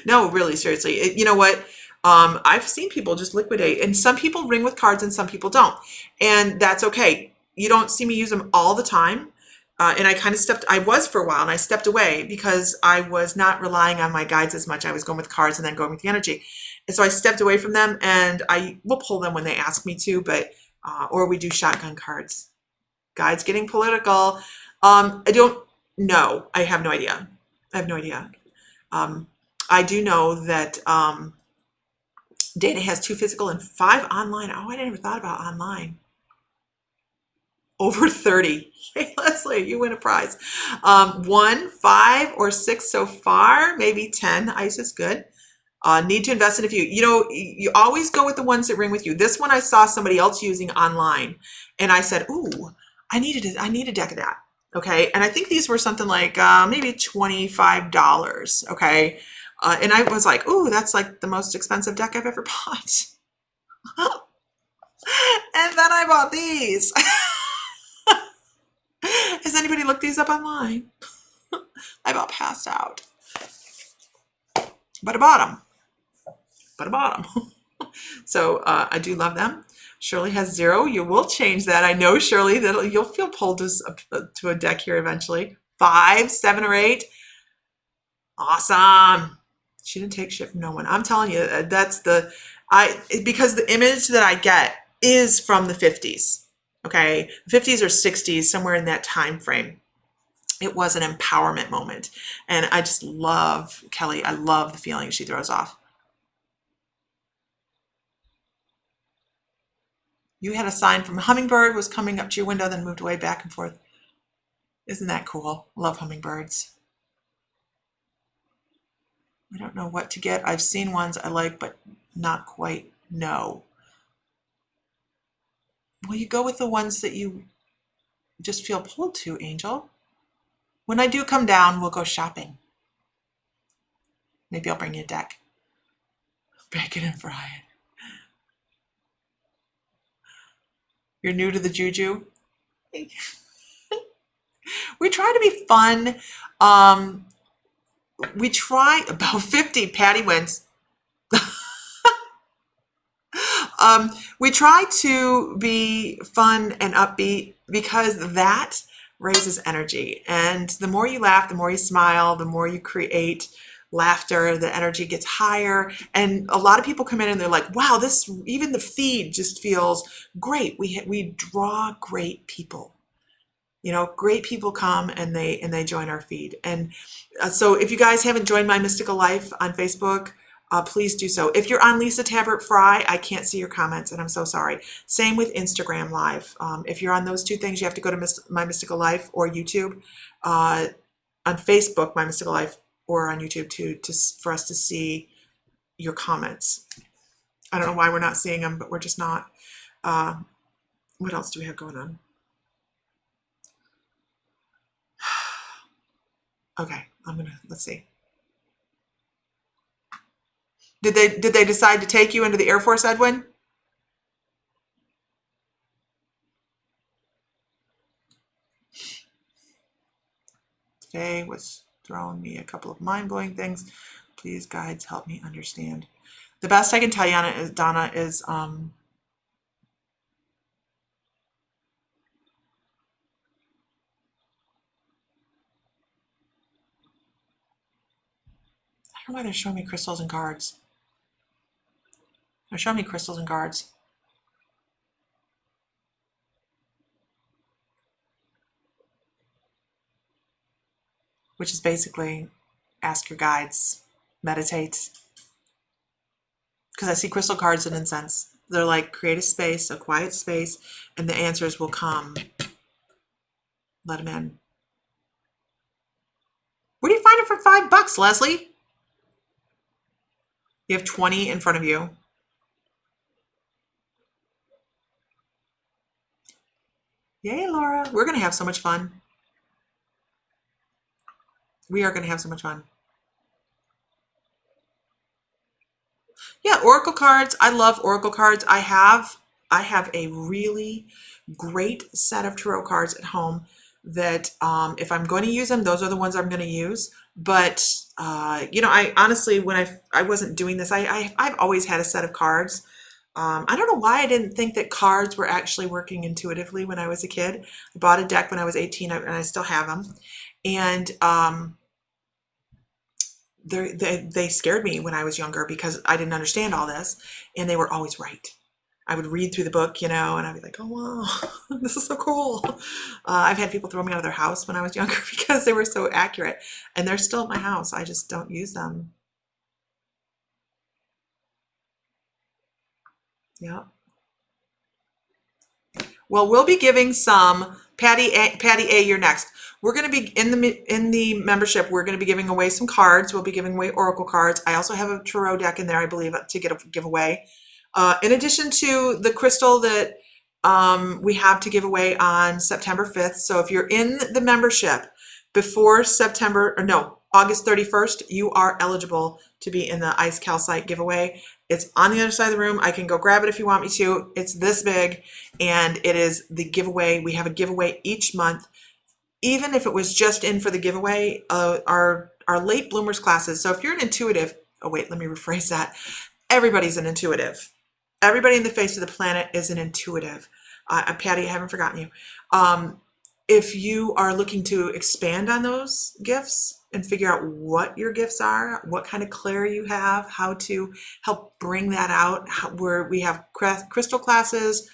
No, really, seriously. You know what? I've seen people just liquidate, and some people ring with cards and some people don't. And that's okay. You don't see me use them all the time. And I was for a while, and I stepped away because I was not relying on my guides as much. I was going with cards and then going with the energy. And so I stepped away from them, and I will pull them when they ask me to, or we do shotgun cards. Guides getting political. I don't know. I have no idea. I do know that Dana has 2 physical and 5 online. Oh, I never thought about online. Over 30. Hey, Leslie, you win a prize. 1, 5, or 6 so far. Maybe 10. Isis, good. Need to invest in a few. You always go with the ones that ring with you. This one I saw somebody else using online, and I said, "Ooh, I need a deck of that." Okay, and I think these were something like maybe $25. Okay, and I was like, "Ooh, that's like the most expensive deck I've ever bought." And then I bought these. Has anybody looked these up online? I about passed out, but I bought them. So I do love them. Shirley has 0. You will change that. I know, Shirley, that you'll feel pulled to a deck here eventually. 5, 7, or 8. Awesome. She didn't take shit from no one. I'm telling you, that's because the image that I get is from the 50s. Okay, 50s or 60s, somewhere in that time frame. It was an empowerment moment, and I just love Kelly. I love the feeling she throws off. You had a sign from a hummingbird was coming up to your window, then moved away back and forth. Isn't that cool? Love hummingbirds. I don't know what to get. I've seen ones I like, but not quite know. Well, you go with the ones that you just feel pulled to, Angel. When I do come down, we'll go shopping. Maybe I'll bring you a deck. Bake it and fry it. You're new to the juju? We try to be fun. We try about 50. Patty wins. We try to be fun and upbeat because that raises energy. And the more you laugh, the more you smile, the more you create laughter, the energy gets higher. And a lot of people come in and they're like, wow, even the feed just feels great. We draw great people. Great people come and they join our feed. And so if you guys haven't joined My Mystical Life on Facebook, please do so. If you're on Lisa Tabbert Fry, I can't see your comments, and I'm so sorry. Same with Instagram Live. If you're on those 2 things, you have to go to My Mystical Life or YouTube. On Facebook, My Mystical Life, or on YouTube for us to see your comments. I don't know why we're not seeing them, but we're just not. What else do we have going on? Okay, let's see. Did they decide to take you into the Air Force, Edwin? Today was throwing me a couple of mind-blowing things. Please, guides, help me understand. The best I can tell you, Donna, is I don't know why they're showing me crystals and cards. They're showing me crystals and cards. Which is basically ask your guides, meditate. Because I see crystal cards and incense. They're like, create a space, a quiet space, and the answers will come. Let them in. Where do you find it for $5, Leslie? You have 20 in front of you. Yay, Laura. We're going to have so much fun. We are going to have so much fun. Yeah, Oracle cards. I love Oracle cards. I have a really great set of tarot cards at home that if I'm going to use them, those are the ones I'm going to use. But I honestly, when I wasn't doing this, I've always had a set of cards. I don't know why I didn't think that cards were actually working intuitively when I was a kid. I bought a deck when I was 18, and I still have them. And they scared me when I was younger because I didn't understand all this, and they were always right. I would read through the book, and I'd be like, oh, wow, this is so cool. I've had people throw me out of their house when I was younger because they were so accurate, and they're still at my house. I just don't use them. Yeah. Well, we'll be giving some, Patty A, you're next. We're going to be in the membership. We're going to be giving away some cards. We'll be giving away Oracle cards. I also have a tarot deck in there, I believe, to give away. In addition to the crystal that we have to give away on September 5th. So if you're in the membership before August 31st, you are eligible to be in the ice calcite giveaway. It's on the other side of the room. I can go grab it if you want me to. It's this big, and it is the giveaway. We have a giveaway each month. Even if it was just in for the giveaway, our late bloomers classes. So if you're an intuitive, oh wait, let me rephrase that. Everybody's an intuitive. Everybody in the face of the planet is an intuitive. Patty, I haven't forgotten you. If you are looking to expand on those gifts and figure out what your gifts are, what kind of clarity you have, how to help bring that out, where we have crystal classes,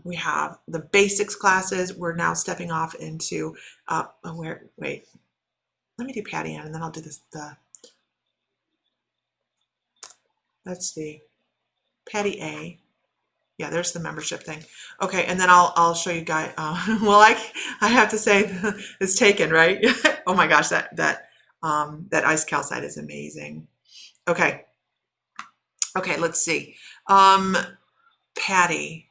we have the basics classes. We're now stepping off into wait, let me do Patty Ann, and then I'll do this. Let's see, Patty A. Yeah, there's the membership thing. Okay, and then I'll show you guys. Well, I have to say it's taken, right? Oh my gosh, that ice calcite is amazing. Okay, let's see. Patty.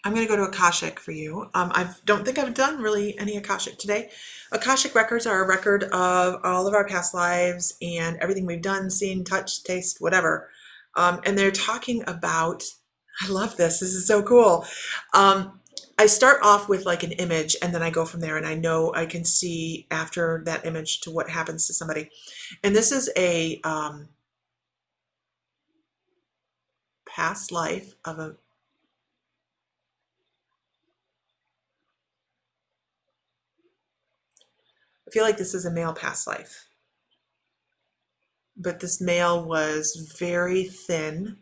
I'm going to go to Akashic for you. I don't think I've done really any Akashic today. Akashic records are a record of all of our past lives and everything we've done, seen, touched, tasted, whatever. And they're talking about, I love this. This is so cool. I start off with like an image, and then I go from there, and I know I can see after that image to what happens to somebody. And this is a past life of a I feel like this is a male past life, but this male was very thin.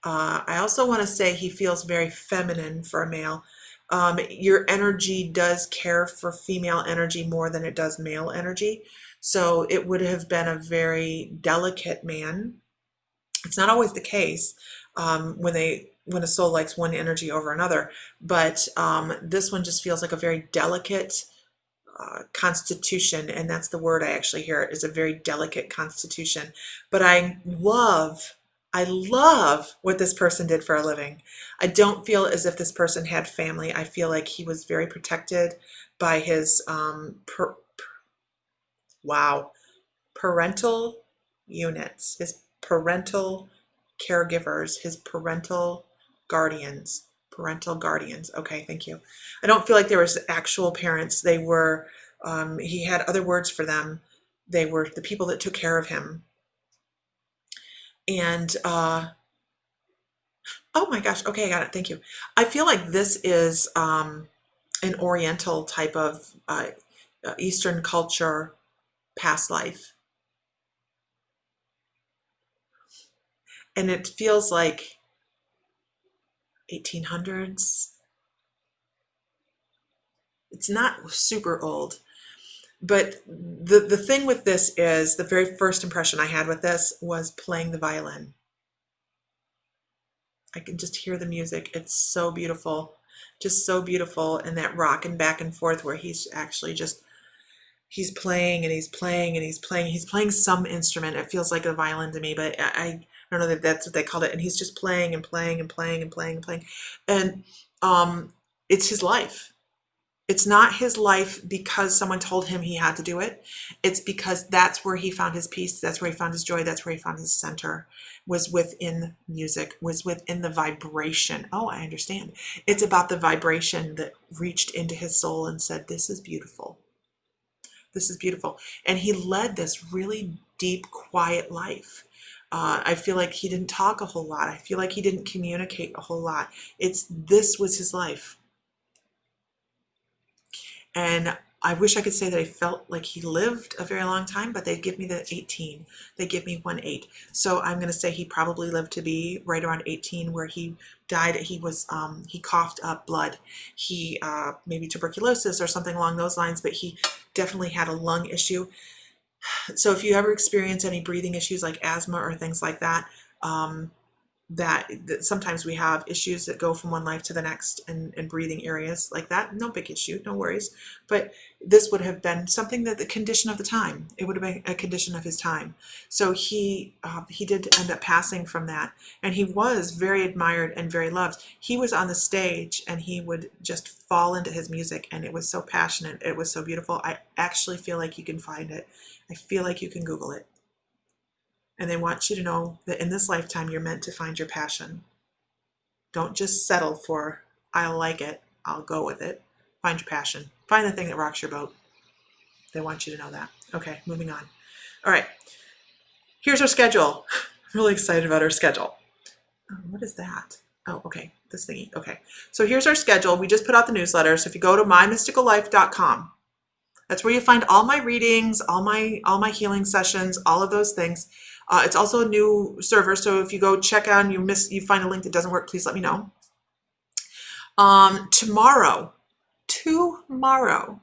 I also want to say he feels very feminine for a male. Your energy does care for female energy more than it does male energy. So it would have been a very delicate man. It's not always the case when a soul likes one energy over another, but this one just feels like a very delicate constitution, and that's the word I actually hear, is a very delicate constitution. But I love I love what this person did for a living. I don't feel as if this person had family. I feel like he was very protected by his wow, parental units, his parental caregivers, his parental guardians. Okay, thank you. I don't feel like there was actual parents. They were, he had other words for them. They were the people that took care of him. And, oh my gosh, okay, I got it. Thank you. I feel like this is an Oriental type of Eastern culture past life. And it feels like 1800s. It's not super old, but the thing with this is the very first impression I had with this was playing the violin. I can just hear the music. It's so beautiful, just so beautiful. And that rocking back and forth where he's actually just, he's playing and he's playing and he's playing. He's playing some instrument. It feels like a violin to me, but I don't know that that's what they called it. And he's just playing and playing and playing and playing and playing. And it's his life. It's not his life because someone told him he had to do it. It's because that's where he found his peace. That's where he found his joy. That's where he found his center, was within music, was within the vibration. Oh, I understand. It's about the vibration that reached into his soul and said, this is beautiful. This is beautiful. And he led this really deep, quiet life. I feel like he didn't talk a whole lot. I feel like he didn't communicate a whole lot. This was his life. And I wish I could say that I felt like he lived a very long time, but they give me the 18. They give me 1/8. So I'm going to say he probably lived to be right around 18, where he died. He coughed up blood. He maybe tuberculosis or something along those lines, but he definitely had a lung issue. So if you ever experience any breathing issues like asthma or things like that, that sometimes we have issues that go from one life to the next in breathing areas like that. No big issue, no worries. But this would have been something that the condition of the time, it would have been a condition of his time. So he did end up passing from that. And he was very admired and very loved. He was on the stage and he would just fall into his music, and it was so passionate. It was so beautiful. I actually feel like you can find it. I feel like you can Google it. And they want you to know that in this lifetime, you're meant to find your passion. Don't just settle for, I like it, I'll go with it. Find your passion. Find the thing that rocks your boat. They want you to know that. Okay, moving on. All right, here's our schedule. I'm really excited about our schedule. What is that? Oh, okay, this thingy. Okay, so here's our schedule. We just put out the newsletter. So if you go to mymysticallife.com, that's where you find all my readings, all my healing sessions, all of those things. It's also a new server, so if you go check out and you find a link that doesn't work, please let me know. Tomorrow,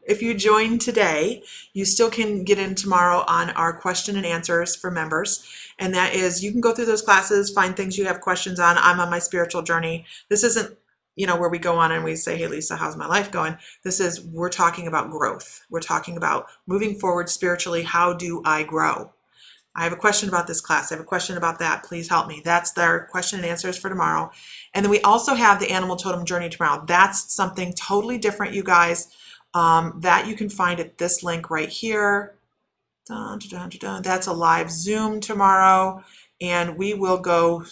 if you join today, you still can get in tomorrow on our question and answers for members. And that is, you can go through those classes, find things you have questions on. I'm on my spiritual journey. This isn't, where we go on and we say, hey, Lisa, how's my life going? We're talking about growth. We're talking about moving forward spiritually. How do I grow? I have a question about this class. I have a question about that. Please help me. That's their question and answers for tomorrow. And then we also have the Animal Totem Journey tomorrow. That's something totally different, you guys, that you can find at this link right here. Dun, dun, dun, dun. That's a live Zoom tomorrow. And we will go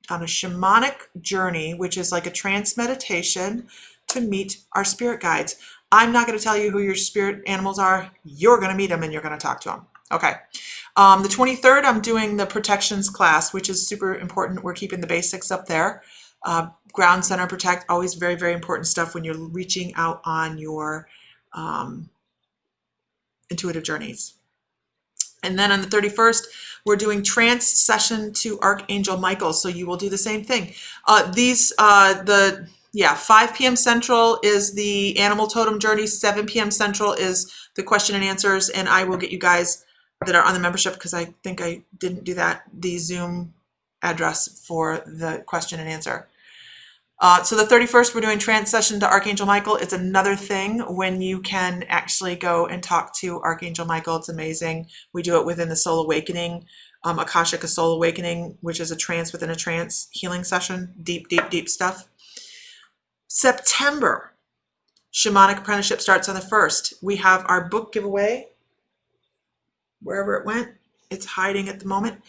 on a shamanic journey, which is like a trance meditation to meet our spirit guides. I'm not going to tell you who your spirit animals are. You're going to meet them and you're going to talk to them. Okay. The 23rd, I'm doing the protections class, which is super important. We're keeping the basics up there. Ground, center, protect, always very, very important stuff when you're reaching out on your intuitive journeys. And then on the 31st, we're doing trance session to Archangel Michael. So you will do the same thing. 5 p.m. Central is the Animal Totem Journey. 7 p.m. Central is the question and answers. And I will get you guys that are on the membership, because I think I didn't do that, the Zoom address for the question and answer. So the 31st, we're doing trance session to Archangel Michael. It's another thing when you can actually go and talk to Archangel Michael. It's amazing. We do it within the Soul Awakening Akashic, a Soul Awakening, which is a trance within a trance healing session. Deep, deep, deep stuff. September, Shamanic Apprenticeship starts on the 1st. We have our book giveaway. Wherever it went, it's hiding at the moment.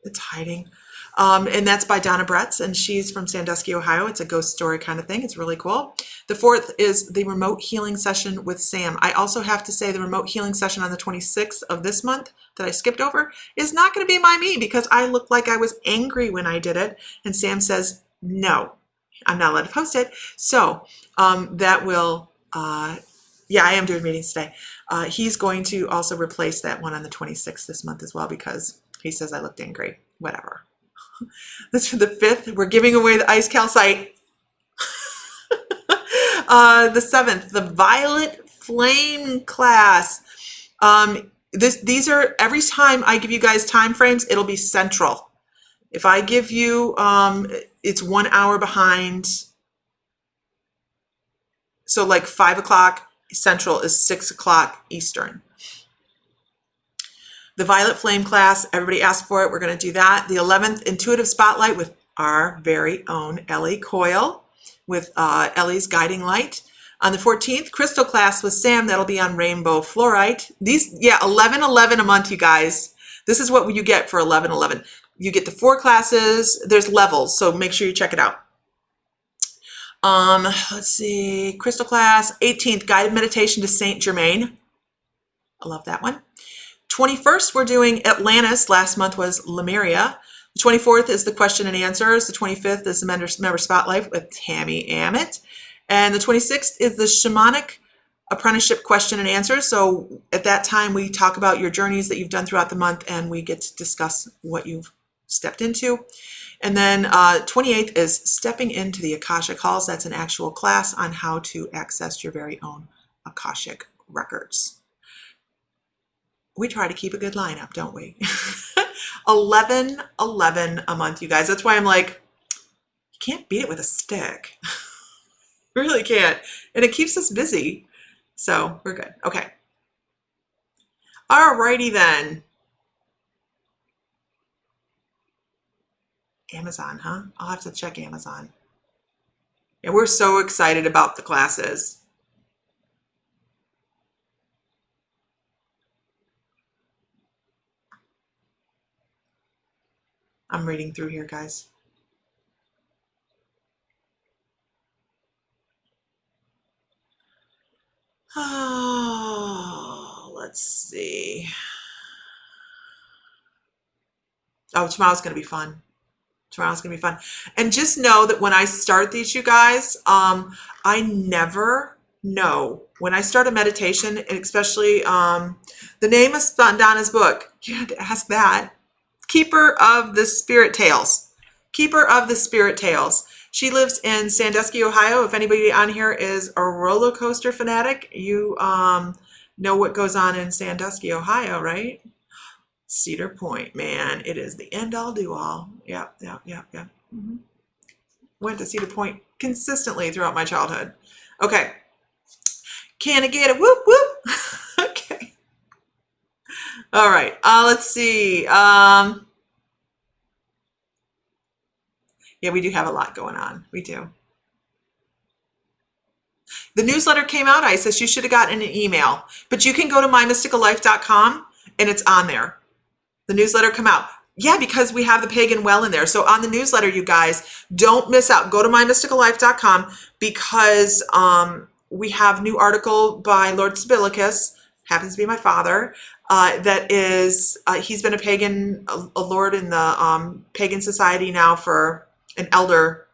It's hiding. And that's by Donna Bretz, and she's from Sandusky, Ohio. It's a ghost story kind of thing. It's really cool. The 4th is the remote healing session with Sam. I also have to say the remote healing session on the 26th of this month that I skipped over is not going to be by me because I looked like I was angry when I did it. And Sam says, no, I'm not allowed to post it. So that will, yeah, I am doing meetings today. He's going to also replace that one on the 26th this month as well because he says I looked angry. Whatever. That's for the 5th. We're giving away the ice calcite. The 7th, the Violet Flame class. These are, every time I give you guys time frames, it'll be central. If I give you, it's 1 hour behind. So like 5 o'clock Central is 6 o'clock Eastern. The Violet Flame class, everybody asked for it. We're going to do that. The 11th, Intuitive Spotlight with our very own Ellie Coyle with Ellie's Guiding Light. On the 14th, Crystal class with Sam. That'll be on Rainbow Fluorite. These, yeah, 11-11 a month, you guys. This is what you get for 11-11. You get the 4 classes. There's levels, so make sure you check it out. Let's see, Crystal class, 18th, Guided Meditation to Saint Germain. I love that one. 21st, we're doing Atlantis. Last month was Lemuria. The 24th is the question and answers. The 25th is the member spotlight with Tammy Ammett. And the 26th is the Shamanic Apprenticeship question and answers. So at that time, we talk about your journeys that you've done throughout the month, and we get to discuss what you've stepped into. And then 28th is Stepping into the Akashic Halls. That's an actual class on how to access your very own Akashic records. We try to keep a good lineup, don't we? 11-11 a month, you guys. That's why I'm like, you can't beat it with a stick. Really can't. And it keeps us busy. So we're good. Okay. All righty then. Amazon, huh? I'll have to check Amazon. Yeah, we're so excited about the classes. I'm reading through here, guys. Oh, let's see. Oh, tomorrow's going to be fun. Tomorrow's going to be fun. And just know that when I start these, you guys, I never know. When I start a meditation, and especially the name of Donna's book, you had to ask that. Keeper of the Spirit Tales. Keeper of the Spirit Tales. She lives in Sandusky, Ohio. If anybody on here is a roller coaster fanatic, you know what goes on in Sandusky, Ohio, right? Cedar Point, man, it is the end all do all. Yeah. Mm-hmm. Went to Cedar Point consistently throughout my childhood. Okay. Can I get a whoop whoop? Okay. All right. Let's see. Yeah, we do have a lot going on. We do. The newsletter came out, Isis. You should have gotten an email. But you can go to mymysticallife.com and it's on there. The newsletter come out. Yeah, because we have the pagan well in there. So on the newsletter, you guys, don't miss out. Go to mymysticallife.com because we have new article by Lord Sibilicus, happens to be my father, that is, he's been a pagan, a lord in the pagan society now for an elder.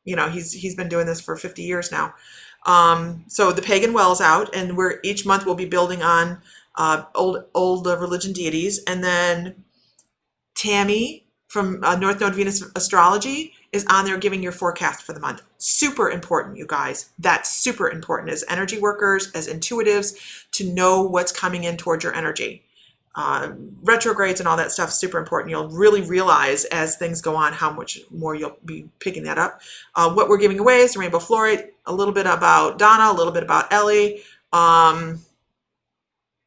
You know, he's been doing this for 50 years now. So the pagan well's out, and we're each month we'll be building on old religion deities. And then Tammy from North Node Venus Astrology is on there giving your forecast for the month. Super important, you guys. That's super important as energy workers, as intuitives, to know what's coming in towards your energy. Retrogrades and all that stuff, super important. You'll really realize as things go on how much more you'll be picking that up. What we're giving away is the Rainbow Fluorite, a little bit about Donna, a little bit about Ellie. And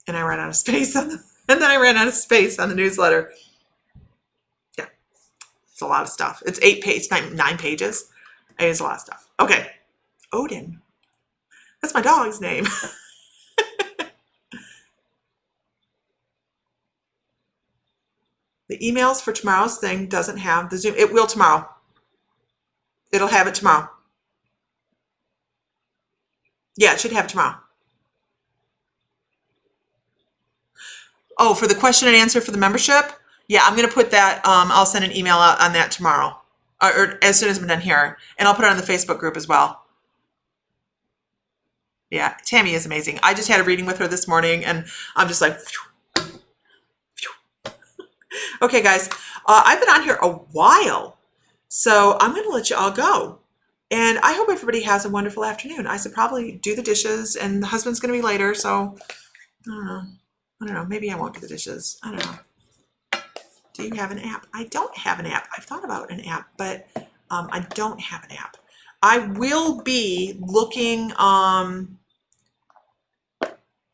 I ran out of space on And then I ran out of space on the newsletter. Yeah, it's a lot of stuff. It's 9 pages. It is a lot of stuff. Okay, Odin. That's my dog's name. The emails for tomorrow's thing doesn't have the Zoom. It will tomorrow. It'll have it tomorrow. Yeah, it should have it tomorrow. Oh, for the question and answer for the membership? Yeah, I'm going to put that, I'll send an email out on that tomorrow. Or as soon as I'm done here. And I'll put it on the Facebook group as well. Yeah, Tammy is amazing. I just had a reading with her this morning and I'm just like, phew, phew. Okay, guys, I've been on here a while. So I'm going to let you all go. And I hope everybody has a wonderful afternoon. I should probably do the dishes and the husband's going to be later. So I don't know. Maybe I won't do the dishes. I don't know. Do you have an app? I don't have an app. I've thought about an app, but I don't have an app. I will be looking.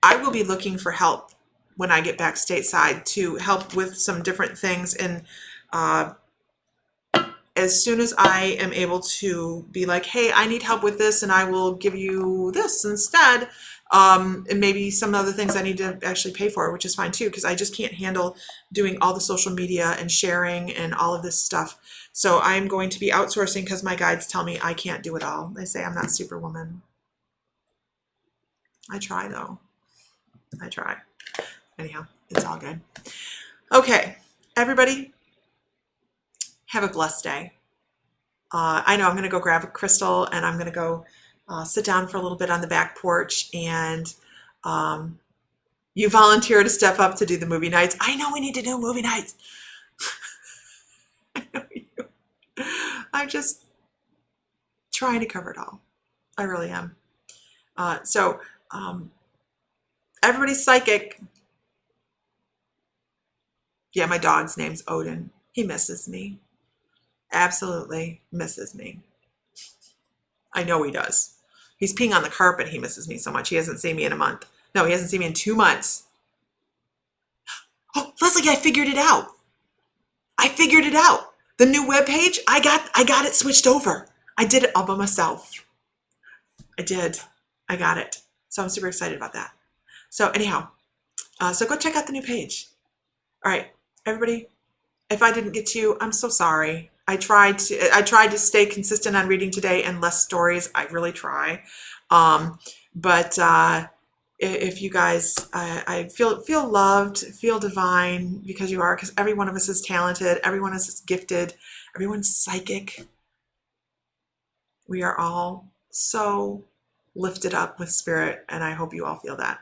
I will be looking for help when I get back stateside to help with some different things. And as soon as I am able to be like, hey, I need help with this, and I will give you this instead. And maybe some other things I need to actually pay for, which is fine too, because I just can't handle doing all the social media and sharing and all of this stuff. So I'm going to be outsourcing because my guides tell me I can't do it all. They say I'm not Superwoman. I try though. I try. Anyhow, it's all good. Okay, everybody, have a blessed day. I know I'm going to go grab a crystal and I'm going to go sit down for a little bit on the back porch, and you volunteer to step up to do the movie nights. I know we need to do movie nights. I know you. I'm just trying to cover it all. I really am. So everybody's psychic. Yeah, my dog's name's Odin. He misses me. Absolutely misses me. I know he does. He's peeing on the carpet. He misses me so much. He hasn't seen me in a month. No, he hasn't seen me in 2 months. Oh, Leslie, I figured it out. I figured it out. The new webpage, I got it switched over. I did it all by myself. I did. I got it. So I'm super excited about that. So anyhow, so go check out the new page. All right, everybody, if I didn't get to you, I'm so sorry. I tried to stay consistent on reading today and less stories. I really try. But if you guys, I feel loved, feel divine, because you are, because every one of us is talented. Everyone is gifted. Everyone's psychic. We are all so lifted up with spirit, and I hope you all feel that.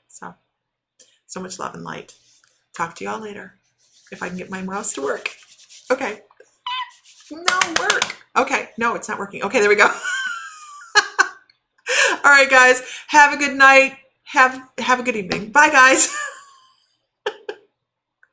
So much love and light. Talk to you all later. If I can get my mouse to work. Okay. No, work. Okay. No, it's not working. Okay, there we go. All right, guys. Have a good night. Have a good evening. Bye, guys.